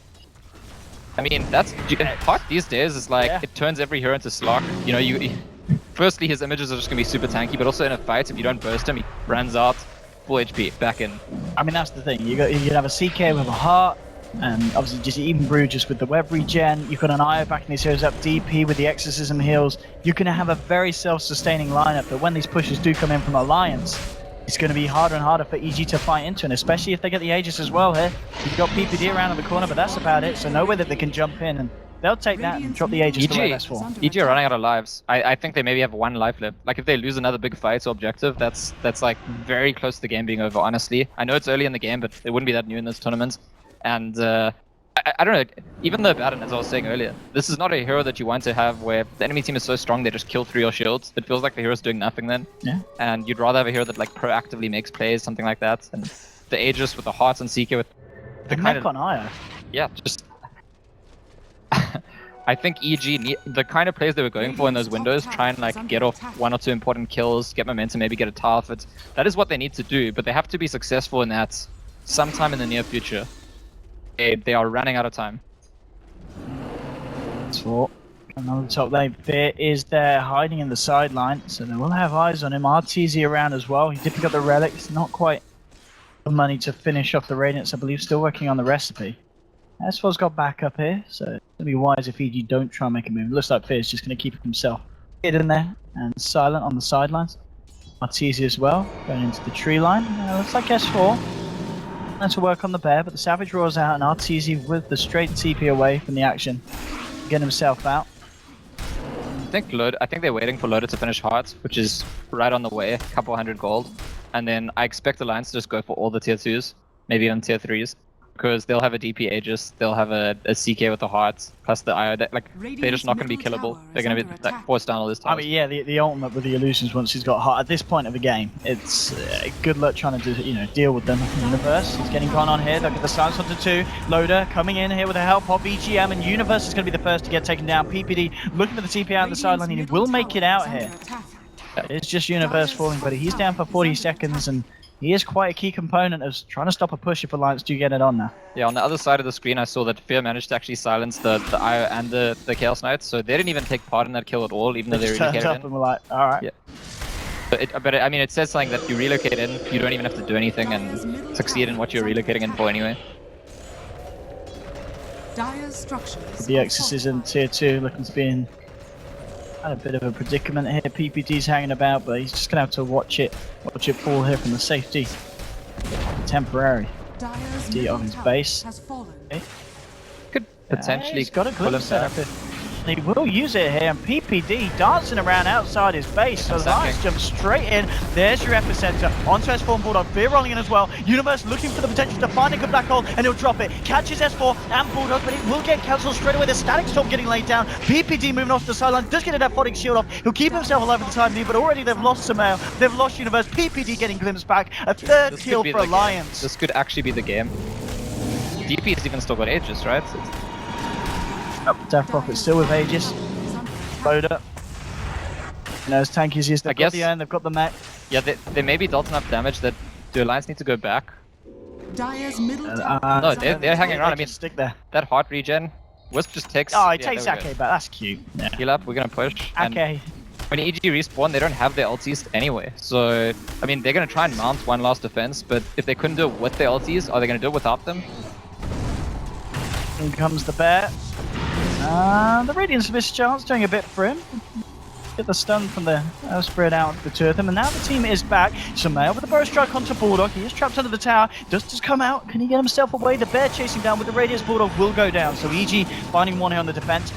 I mean, Heart these days is like, it turns every hero into Slog. Firstly, his images are just going to be super tanky, but also in a fight, if you don't burst him, he runs out, full HP, back in. I mean, that's the thing. You can have a CK with a Heart, and obviously just even Brood just with the web regen. You've got an Io backing these heroes up, DP with the exorcism heals. You're going to have a very self-sustaining lineup, but when these pushes do come in from Alliance, it's going to be harder and harder for EG to fight into, and especially if they get the Aegis as well here. You've got PPD around in the corner, but that's about it, so nowhere that they can jump in, and they'll take that and drop the Aegis to where that's for. EG are running out of lives. I think they maybe have 1 life left. Like, if they lose another big fight or objective, that's like very close to the game being over, honestly. I know it's early in the game, but it wouldn't be that new in this tournament. And I don't know, even the Baron, as I was saying earlier, this is not a hero that you want to have where the enemy team is so strong they just kill through your shields. It feels like the hero's doing nothing then. Yeah. And you'd rather have a hero that like proactively makes plays, something like that. And the Aegis with the Hearts and CK with the kind of on Io. Yeah, just I think EG, the kind of plays they were going for in those windows, try and like get off 1 or 2 important kills, get momentum, maybe get a tower fit. That is what they need to do, but they have to be successful in that sometime in the near future. They are running out of time. So, on the top lane, Fear is there hiding in the sideline, so they will have eyes on him. RTZ around as well. He did pick up the relics, not quite the money to finish off the Radiance, I believe, still working on the recipe. S4's got backup here, so it's going to be wise if EG don't try and make a move. It looks like Fear's just going to keep himself hidden there and silent on the sidelines. RTZ as well, going into the tree line. Looks like S4 trying to work on the bear, but the Savage roars out and RTZ with the straight TP away from the action. Get himself out. I think they're waiting for Loader to finish Hearts, which is right on the way, a couple 100 gold. And then I expect Alliance to just go for all the tier 2s, maybe even tier 3s. Because they'll have a DP Aegis, they'll have a CK with the Hearts, plus the IO. They're just not going to be killable. They're going to be like, forced down all this time. I mean, yeah, the ultimate with the illusions once he's got Heart. At this point of the game, it's good luck trying to deal with them. Universe is getting gone on here. Look at the silence onto 2. Loader coming in here with the help of EGM, and Universe is going to be the first to get taken down. PPD looking for the TP out on the sideline, and he will make it out here. It's just Universe falling, but he's down for 40 seconds, and he is quite a key component of trying to stop a push if Alliance do get it on now. Yeah, on the other side of the screen I saw that Fear managed to actually silence the IO and the Chaos Knights, so they didn't even take part in that kill at all, even though they relocated up in. and we're like, alright. Yeah. But I mean, it says something that you relocate in, you don't even have to do anything and succeed in what you're relocating in for anyway. The Exorcism tier 2 looking to be in a bit of a predicament here. PPD's hanging about, but he's just going to have to watch it fall here from the safety. Temporary of his base. Okay. Could potentially he's got a glimpse set up. He will use it here, and PPD dancing around outside his base, so Lance jumps straight in. There's your epicenter onto S4 and Bulldog. Fear rolling in as well. Universe looking for the potential to find a good black hole, and he'll drop it. Catches S4 and Bulldog, but it will get cancelled straight away. The static storm getting laid down. PPD moving off the sideline, does get that Photic shield off. He'll keep himself alive for the time being, but already they've lost Samael. They've lost Universe. PPD getting glimpsed back. A third kill for Alliance. This could actually be the game. DP has even still got Aegis, right? Death Prophet still with Aegis. Loader. As tanky as he is, they've got the end, they've got the mech. Yeah, they may be dealt enough damage that the Alliance need to go back. No, they're hanging around. I mean, stick there. That heart regen, Wisp just takes... Oh, he takes Ake back, that's cute. Yeah. Heal up, we're gonna push. Ake. When EG respawn, they don't have their ultis anyway. So, I mean, they're gonna try and mount one last defense, but if they couldn't do it with their ultis, are they gonna do it without them? In comes the bear. The Radiance mischance doing a bit for him. Get the stun from the spread out the two of them, and now the team is back. Samael with the burst strike onto Bulldog. He is trapped under the tower. Does just come out. Can he get himself away? The bear chasing down with the Radiance. Bulldog will go down. So EG finding one here on the defense.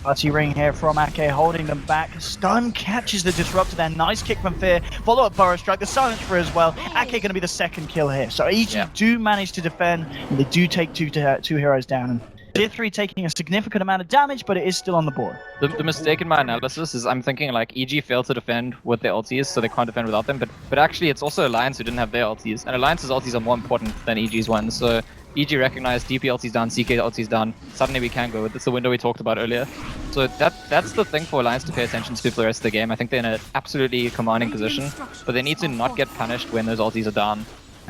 Party ring here from Ake, holding them back. Stun catches the disruptor there. Nice kick from Fear. Follow up burrow strike. The silence for as well. Ake going to be the second kill here. So EG do manage to defend, and they do take two heroes down. And Tier 3 taking a significant amount of damage, but it is still on the board. The mistake in my analysis is I'm thinking like EG failed to defend with their ultis, so they can't defend without them, but actually it's also Alliance who didn't have their ultis, and Alliance's ultis are more important than EG's ones, so EG recognized DP ultis down, CK ultis down, suddenly we can go with. It's the window we talked about earlier. So that's the thing for Alliance to pay attention to for the rest of the game. I think they're in an absolutely commanding position, but they need to not get punished when those ultis are down.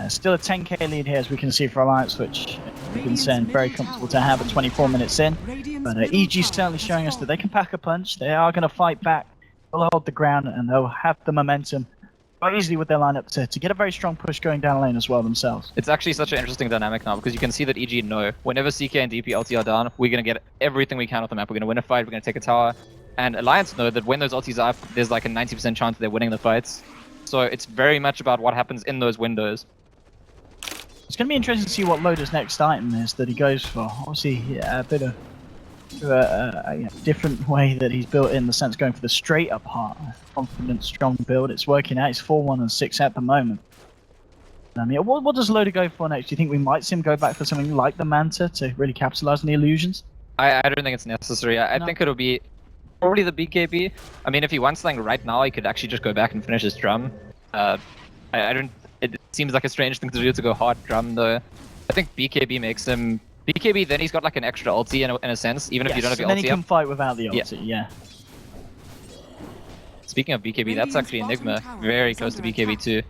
Still a 10k lead here, as we can see for Alliance, which we've been saying very comfortable to have at 24 minutes in. But EG's certainly showing us that they can pack a punch. They are going to fight back. They'll hold the ground, and they'll have the momentum quite easily with their lineup to get a very strong push going down lane as well themselves. It's actually such an interesting dynamic now, because you can see that EG know whenever CK and DP ulti are down, we're going to get everything we can off the map. We're going to win a fight, we're going to take a tower. And Alliance know that when those ultis are up, there's like a 90% chance they're winning the fights. So it's very much about what happens in those windows. It's going to be interesting to see what Loader's next item is that he goes for. Obviously, a bit of a different way that he's built in the sense going for the straight up heart. Confident, strong build. It's working out. He's 4-1 and 6 at the moment. I mean, what does Loader go for next? Do you think we might see him go back for something like the Manta to really capitalize on the illusions? I don't think it's necessary. I think it'll be probably the BKB. I mean, if he wants something right now, he could actually just go back and finish his drum. It seems like a strange thing to do to go hard drum though. I think BKB makes him BKB, then he's got like an extra ulti in a sense, even if you don't have your and then ulti he can up. fight without the ulti, yeah. Speaking of BKB, that's actually Enigma, very close to BKB too.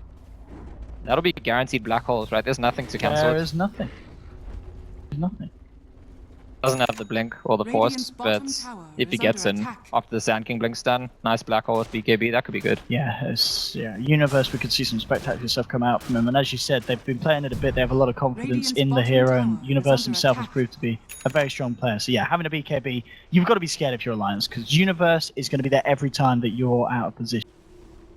That'll be guaranteed black holes, right? There's nothing to cancel There it. is nothing. There's nothing. Doesn't have the blink or the force, but if he gets in after the Sand King blink's done, nice black hole with BKB, that could be good. Yeah, Universe, we could see some spectacular stuff come out from him, and as you said, they've been playing it a bit, they have a lot of confidence in the hero, and Universe himself has proved to be a very strong player. So yeah, having a BKB, you've got to be scared of your Alliance, because Universe is going to be there every time that you're out of position.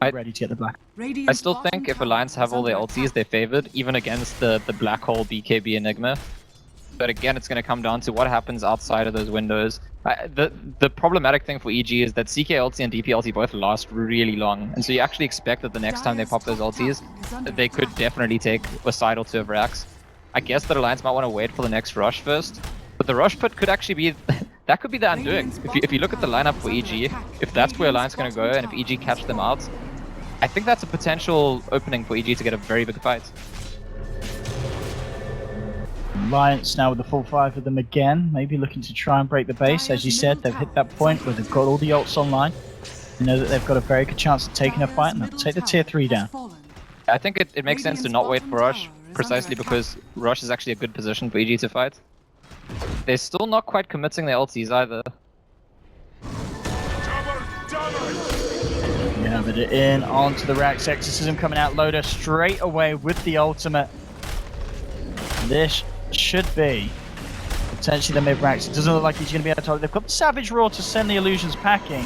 Ready to get the black. I still think if Alliance have all their ultis, they're favored, even against the black hole BKB Enigma. But again, it's going to come down to what happens outside of those windows. The problematic thing for EG is that CK ulti and DP ulti both last really long, and so you actually expect that the next time they pop those ultis, they could definitely take a side or two of Rax. I guess that Alliance might want to wait for the next rush first, but the rush pit could actually be that could be the undoing. If you look at the lineup for EG, if that's where Alliance is going to go, and if EG catch them out, I think that's a potential opening for EG to get a very big fight. Alliance now with the full 5 of them again, maybe looking to try and break the base. As you said, they've hit that point where they've got all the ults online. They know that they've got a very good chance of taking a fight, and they'll take the tier 3 down. I think it makes sense to not wait for Rush, precisely because Rush is actually a good position for EG to fight. They're still not quite committing their ultis either. Yeah, but in onto the Rax Exorcism coming out, Loader straight away with the ultimate. This should be potentially the mid-Rax. It doesn't look like he's going to be able to. They've got the Savage Roar to send the illusions packing.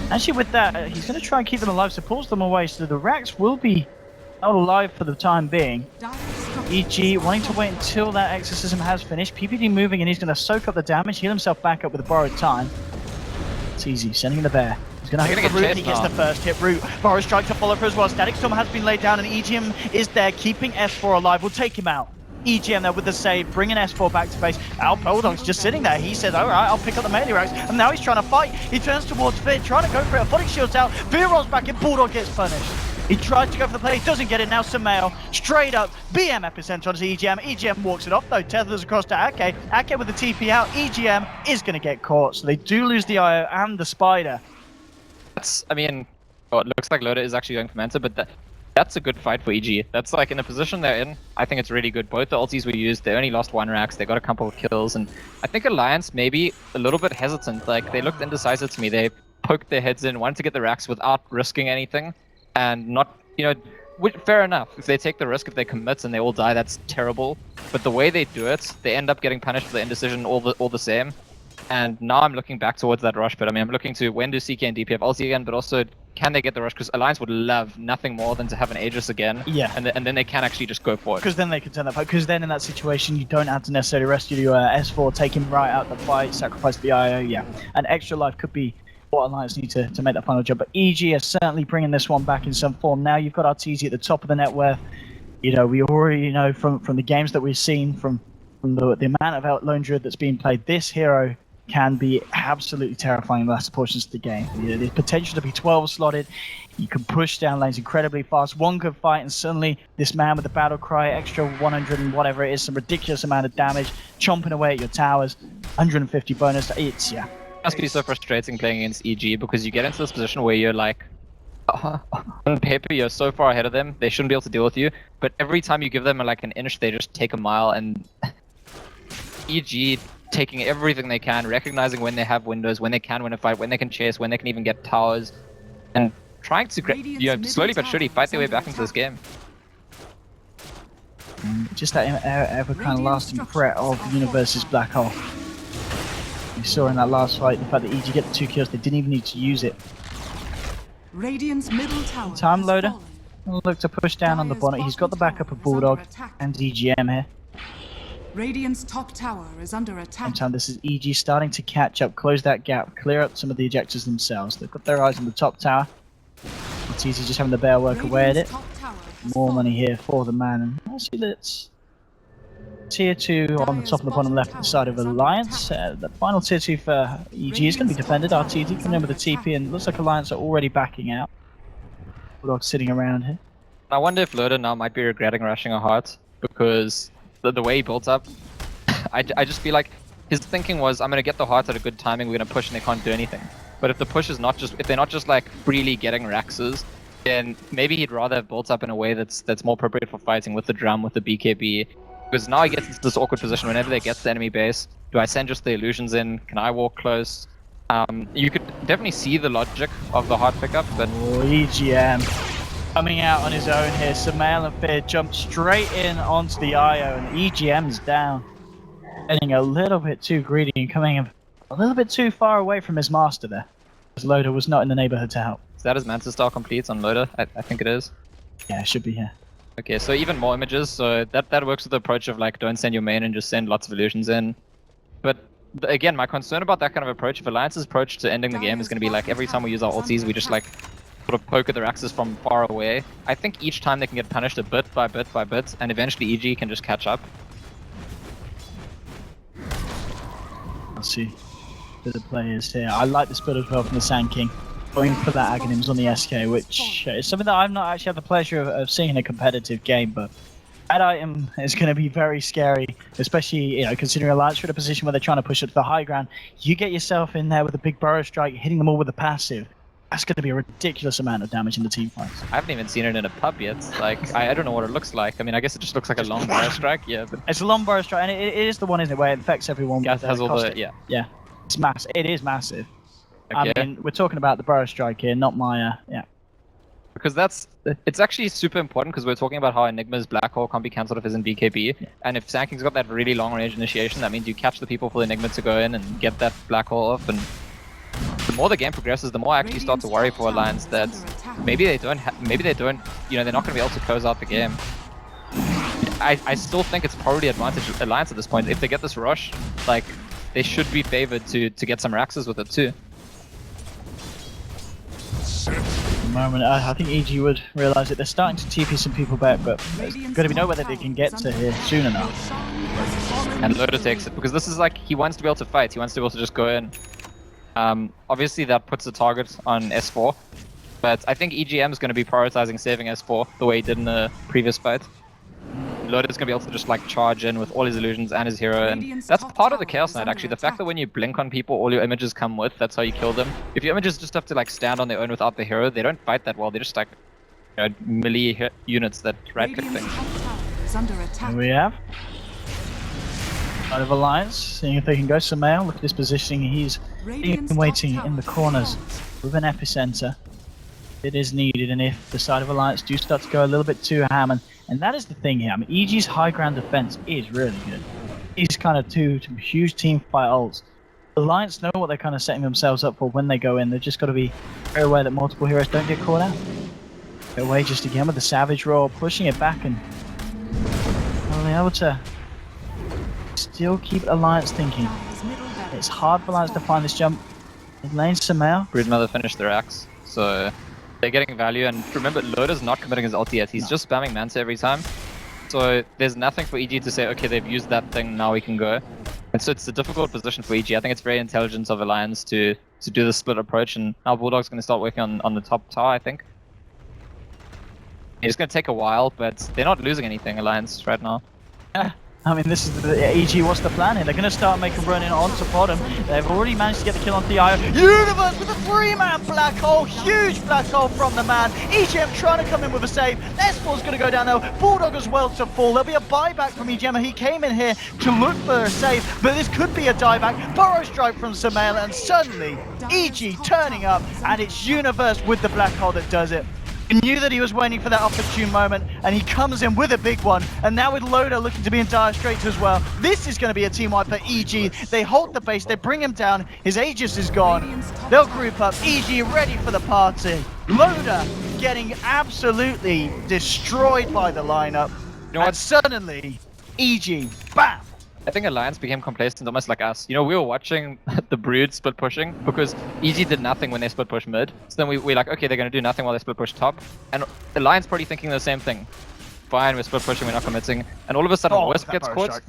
Actually, with that, he's going to try and keep them alive, so pulls them away. So the Rax will be out alive for the time being. EG wanting to wait until that Exorcism has finished. PPD moving, and he's going to soak up the damage, heal himself back up with a borrowed time. It's easy, sending the bear. He's going to hit the root, and he gets the first hit root. Borrowed strike to follow for as well. Static Storm has been laid down, and EGM is there, keeping S4 alive. We'll take him out. EGM there with the save, bringing S4 back to base. Al Bulldog's just sitting there. He says, alright, I'll pick up the melee racks. And now he's trying to fight. He turns towards Fear, trying to go for it. Phonic shields out. Fear rolls back and Bulldog gets punished. He tries to go for the play, doesn't get it. Now Samael, straight up, BM epicenter onto EGM. EGM walks it off though, tethers across to Ake. Ake with the TP out. EGM is going to get caught. So they do lose the IO and the Spider. That's, I mean, well, it looks like Loda is actually going for Manta, but that's a good fight for EG. That's like in the position they're in, I think it's really good. Both the ultis were used, they only lost 1 Rax, they got a couple of kills, and I think Alliance maybe a little bit hesitant. Like, they looked indecisive to me. They poked their heads in, wanted to get the Rax without risking anything, and not, you know, fair enough. If they take the risk, if they commit and they all die, that's terrible. But the way they do it, they end up getting punished for the indecision all the same. And now I'm looking back towards that rush, but I mean, I'm looking to when do CK and DP have ulti again, but also can they get the rush? Because Alliance would love nothing more than to have an Aegis again. Yeah. And then they can actually just go for it. Because then they can turn that fight. Because then in that situation, you don't have to necessarily rescue your S4, take him right out the fight, sacrifice the IO. Yeah. An extra life could be what Alliance need to make that final job. But EG is certainly bringing this one back in some form. Now you've got RTZ at the top of the net worth. You know, we already know from the games that we've seen, from the amount of Lone Druid that's being played, this hero can be absolutely terrifying in the latter portions of the game. There's potential to be 12 slotted. You can push down lanes incredibly fast. One good fight and suddenly this man with the battle cry, extra 100 and whatever it is, some ridiculous amount of damage, chomping away at your towers, 150 bonus. It's, yeah. It must be so frustrating playing against EG because you get into this position where you're like, on paper you're so far ahead of them, they shouldn't be able to deal with you, but every time you give them like an inch, they just take a mile, and EG taking everything they can, recognizing when they have windows, when they can win a fight, when they can chase, when they can even get towers, and trying to slowly but surely fight their way back into this game. Just that ever kind of lasting threat of Universe's black hole. You saw in that last fight the fact that EG get the 2 kills, they didn't even need to use it. Radiant's middle tower Time Loader look to push down on the bonnet. He's got the backup of Bulldog and EGM here. Radiant's top tower is under attack. Sometime this is EG starting to catch up, close that gap, clear up some of the ejectors themselves. They've got their eyes on the top tower. It's easy just having the bear work away at it. More money here for the man. And actually, that's tier 2 on the top of the bottom left side of Alliance. The final tier 2 for EG is going to be defended. RTD coming in with a TP, and it looks like Alliance are already backing out. Bulldog sitting around here. I wonder if Loda now might be regretting rushing a heart, because the way he built up, I just feel like his thinking was, I'm gonna get the heart at a good timing, we're gonna push and they can't do anything. But if the push is not just, if they're not just like freely getting Raxes, then maybe he'd rather have built up in a way that's more appropriate for fighting with the drum, with the BKB. Because now he gets into this awkward position whenever they get to the enemy base. Do I send just the illusions in? Can I walk close? You could definitely see the logic of the heart pickup, but... Oh, EGM coming out on his own here. Samael and Fear jump straight in onto the IO, and EGM's down. Getting a little bit too greedy and coming a little bit too far away from his master there. As Loader was not in the neighborhood to help. Is that his Mantis Star complete on Loader? I think it is. Yeah, it should be here. Okay, so even more images, so that works with the approach of like, don't send your main and just send lots of illusions in. But again, my concern about that kind of approach, if Alliance's approach to ending the game is going to be like, every time we use our ultis, we just like, sort of poke at the Raxes from far away. I think each time they can get punished a bit by bit by bit, and eventually EG can just catch up. Let's see the players here. I like the split as well from the Sand King. Going for that Aghanims on the SK, which is something that I've not actually had the pleasure of seeing in a competitive game, but that item is going to be very scary, especially, considering Alliance are in a position where they're trying to push it to the high ground. You get yourself in there with a big Burrow Strike, hitting them all with a passive. That's going to be a ridiculous amount of damage in the team fights. I haven't even seen it in a pub yet. Like, I don't know what it looks like. I mean, I guess it just looks like a long Burrow Strike, yeah. But it's a long Burrow Strike, and it is the one, isn't it, where it affects everyone. Yeah, it has all the, yeah. Yeah, it's massive. It is massive. Okay. I mean, we're talking about the Burrow Strike here, not my, yeah. Because it's actually super important, because we're talking about how Enigma's Black Hole can't be cancelled if it's in BKB. Yeah. And if Sand King's got that really long range initiation, that means you catch the people for the Enigma to go in and get that Black Hole off. And the more the game progresses, the more I actually start to worry for Alliance that maybe they don't, they're not going to be able to close out the game. I still think it's probably advantage Alliance at this point. If they get this rush, like, they should be favored to get some Raxes with it too. Moment, I think EG would realize that they're starting to TP some people back, but there's going to be nowhere that they can get to here soon enough. And Loader takes it, because this is like, he wants to be able to fight, he wants to be able to just go in. Obviously that puts the target on S4, but I think EGM is going to be prioritizing saving S4 the way he did in the previous fight. Loader's going to be able to just like charge in with all his illusions and his hero, and that's part of the Chaos Knight actually. The fact that when you blink on people, all your images come with, that's how you kill them. If your images just have to like stand on their own without the hero, they don't fight that well, they're just like melee units that right-click things. Here we have out of Alliance, seeing if they can go Samael. Look at this positioning, he's waiting in the corners with an epicenter. It is needed, and if the side of Alliance do start to go a little bit too ham, and that is the thing here. I mean, EG's high ground defense is really good. These kind of two huge team fight ults. Alliance know what they're kind of setting themselves up for when they go in. They've just got to be very aware that multiple heroes don't get caught out. Get away just again with the Savage Roar, pushing it back, and well, they're able to still keep Alliance thinking. It's hard for Alliance to find this jump. In lane Samael. Broodmother finished their axe, so they're getting value, and remember, Loader's not committing his ulti yet, he's just spamming Manta every time. So there's nothing for EG to say, okay, they've used that thing, now we can go. And so it's a difficult position for EG. I think it's very intelligent of Alliance to do the split approach, and now Bulldog's going to start working on the top tower, I think. It's going to take a while, but they're not losing anything, Alliance, right now. Yeah. I mean, this is the EG. What's the plan here? They're going to start making run in onto bottom. They've already managed to get the kill on the IO. Universe with a 3-man black hole. Huge black hole from the man. EGM trying to come in with a save. S4's going to go down there. Bulldog as well to fall. There'll be a buyback from EGM. He came in here to look for a save, but this could be a dieback. Burrow Strike from Samael, and suddenly EG turning up, and it's Universe with the black hole that does it. He knew that he was waiting for that opportune moment, and he comes in with a big one, and now with Loader looking to be in dire straits as well. This is going to be a team wipe for EG. They hold the base, they bring him down, his Aegis is gone. They'll group up, EG ready for the party. Loader getting absolutely destroyed by the lineup, and suddenly, EG, bam! I think Alliance became complacent, almost like us. You know, we were watching the Brood split pushing because EG did nothing when they split push mid. So then we're like, okay, they're going to do nothing while they split push top. And Alliance probably thinking the same thing. Fine, we're split pushing, we're not committing. And all of a sudden, Wisp gets caught.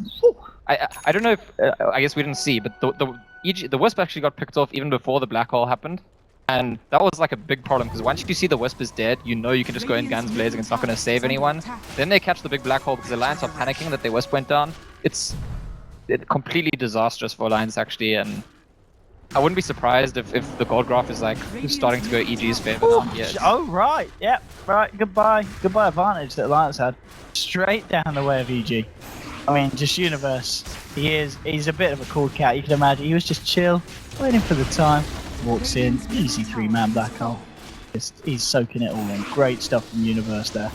I don't know if, I guess we didn't see, but the Wisp actually got picked off even before the black hole happened. And that was like a big problem, because once you see the Wisp is dead, you know you can just go in guns blazing, it's not going to save anyone. Then they catch the big black hole because Alliance are panicking that their Wisp went down. completely disastrous for Alliance actually, and I wouldn't be surprised if the gold graph is like starting to go EG's favor now. Yes. Oh, right. Yep. Right. Goodbye. Goodbye advantage that Alliance had. Straight down the way of EG. I mean, just Universe. He's a bit of a cool cat. You can imagine. He was just chill, waiting for the time. Walks in. Easy 3-man black hole. He's soaking it all in. Great stuff from Universe there.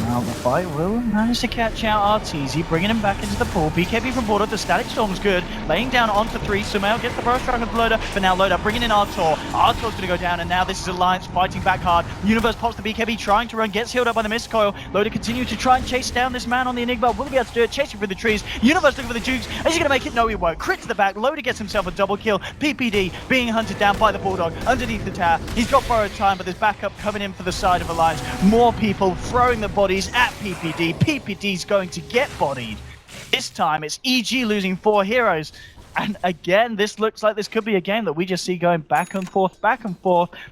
Now the fight will manage to catch out Arteezy, bringing him back into the pool. BKB from border, the Static Storm's good. Laying down onto 3, Sumail gets the burst strike of Loader, but now Loader bringing in Artor. Artor's going to go down, and now this is Alliance fighting back hard. Universe pops the BKB, trying to run, gets healed up by the Mist Coil. Loader continues to try and chase down this man on the Enigma. Will he be able to do it? Chasing through the trees. Universe looking for the Jukes. Is he going to make it? No, he won't. Crit to the back. Loader gets himself a double kill. PPD being hunted down by the Bulldog underneath the tower. He's got borrowed time, but there's backup coming in for the side of Alliance. More people throwing the bodies at PPD. PPD's going to get bodied. This time it's EG losing 4 heroes. And again, this looks like this could be a game that we just see going back and forth,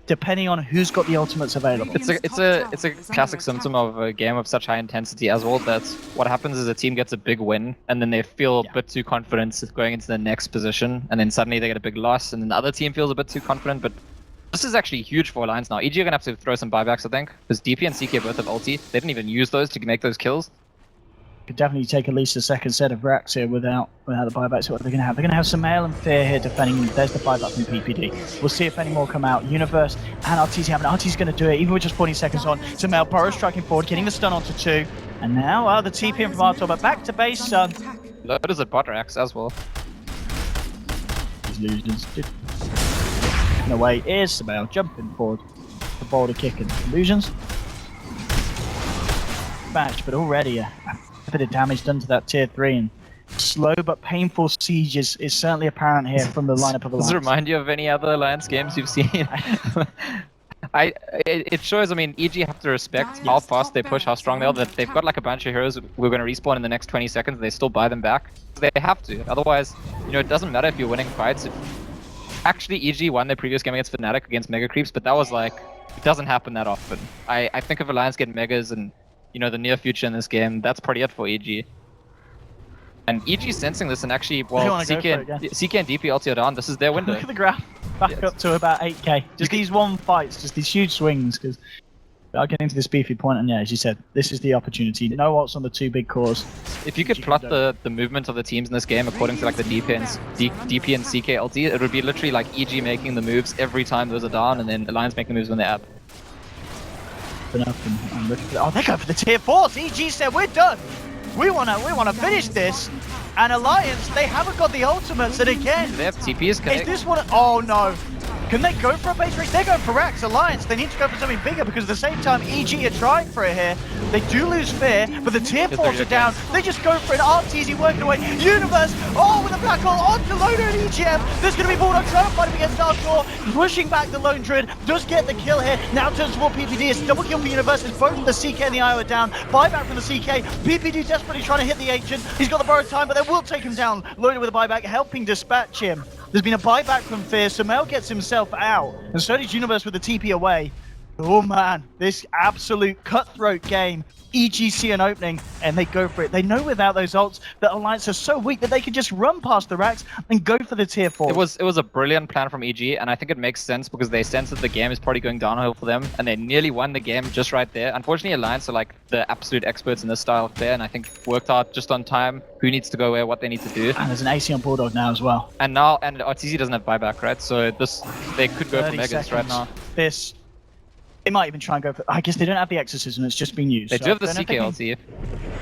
depending on who's got the ultimates available. It's a classic symptom of a game of such high intensity as well. That what happens is a team gets a big win, and then they feel a bit too confident going into the next position, and then suddenly they get a big loss, and then the other team feels a bit too confident. But this is actually huge for Alliance now. EG are gonna have to throw some buybacks, I think, because DP and CK both have ulti. They didn't even use those to make those kills. Could definitely take at least a second set of racks here without the buybacks. What they're going to have? They're going to have some Mail and Fear here defending him. There's the buyback from PPD. We'll see if any more come out. Universe and Arteezy have it. Arteezy's going to do it, even with just 40 seconds on. So Mail Burrow striking forward, getting the stun onto 2. And now the TP in from Artor, but back to base, son. Loader's a bot racks as well. He's Illusions. And away is Sumail jumping forward. The boulder kick and Illusions. Match, but already a bit of damage done to that tier 3, and slow but painful siege is certainly apparent here from the lineup of Alliance. Does it remind you of any other Alliance games you've seen? It shows, I mean, EG have to respect how fast they push, how strong they are, that they've got like a bunch of heroes we're going to respawn in the next 20 seconds, they still buy them back. They have to, otherwise, you know, it doesn't matter if you're winning fights. Actually, EG won their previous game against Fnatic against Mega Creeps, but that was like, it doesn't happen that often. I think if Alliance get Megas and, you know, the near future in this game, that's pretty it for EG. And EG's sensing this, and actually, well, CK and DP ulti are down, this is their window. Look at the graph, back up to about 8k. Just these one fights, just these huge swings, because I'll get into this beefy point, and yeah, as you said, this is the opportunity. No ults on the 2 big cores. If you could plot the movement of the teams in this game according to like the DP and CK ulti, it would be literally like EG making the moves every time those are down, and then Alliance making the moves when they're up. Enough and looking for, oh, they go for the tier 4s. EG said, we're done. We wanna finish this. And Alliance, they haven't got the ultimates, and again, do they have TPs? Is this one? Oh no. Can they go for a base race? They're going for racks. Alliance, they need to go for something bigger, because at the same time, EG are trying for it here. They do lose Fear, but the tier 4s are down. They just go for it. Arteezy working away. Universe, oh, with a black hole onto Loader and EGM. There's going to be Bulldog trying to fight him against Artor, pushing back the Lone Druid. Does get the kill here. Now turns toward PPD. It's double kill for Universe. It's both the CK and the IO are down. Buyback from the CK. PPD desperately trying to hit the Ancient. He's got the borrowed time, but they will take him down. Loader with a buyback, helping dispatch him. There's been a buyback from Fear. Sumail gets himself out, and so does Universe with the TP away. Oh man, this absolute cutthroat game. EG see an opening, and they go for it. They know without those ults that Alliance are so weak that they can just run past the racks and go for the tier 4. It was a brilliant plan from EG, and I think it makes sense because they sense that the game is probably going downhill for them, and they nearly won the game just right there. Unfortunately, Alliance are like the absolute experts in this style of play, and I think worked out just on time who needs to go where, what they need to do. And there's an AC on Bulldog now as well. And Arteezy doesn't have buyback, right? So they could go for Megas right now. They might even try and go for. I guess they don't have the exorcism. It's just been used. They do have the CK ulti.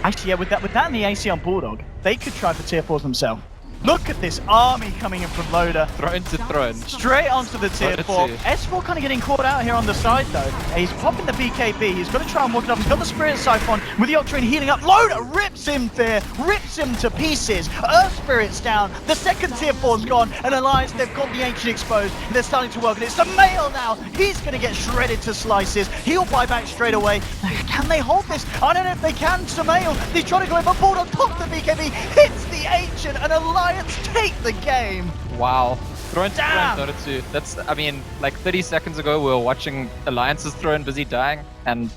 Actually, yeah, with that and the AC on Bulldog, they could try for tier 4s themselves. Look at this army coming in from Loader. Throne to throne. Straight onto the tier 4. S4 kind of getting caught out here on the side though. He's popping the BKB. He's got to try and walk it off. He's got the Spirit Siphon with the Octarine healing up. Loader rips him there. Rips him to pieces. Earth Spirit's down. The second tier 4's gone. And Alliance, they've got the Ancient exposed. They're starting to work. And it's the Mail now. He's going to get shredded to slices. He'll buy back straight away. Can they hold this? I don't know if they can. Sumail, they try to go in, but Bulldog pops the BKB. Hits the Ancient. And Alliance take the game. Wow. Throne to Throne, Dota 2. That's, I mean, like 30 seconds ago we were watching Alliance's Throne busy dying, and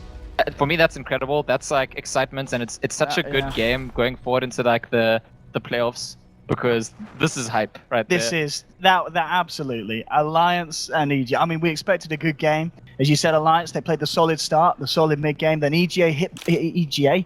for me that's incredible. That's like excitement, and it's such a good game going forward into like the the playoffs, because this is hype right there. This is that absolutely Alliance and EGA. I mean, we expected a good game. As you said, Alliance, they played the solid start, the solid mid game. Then EGA hit EGA.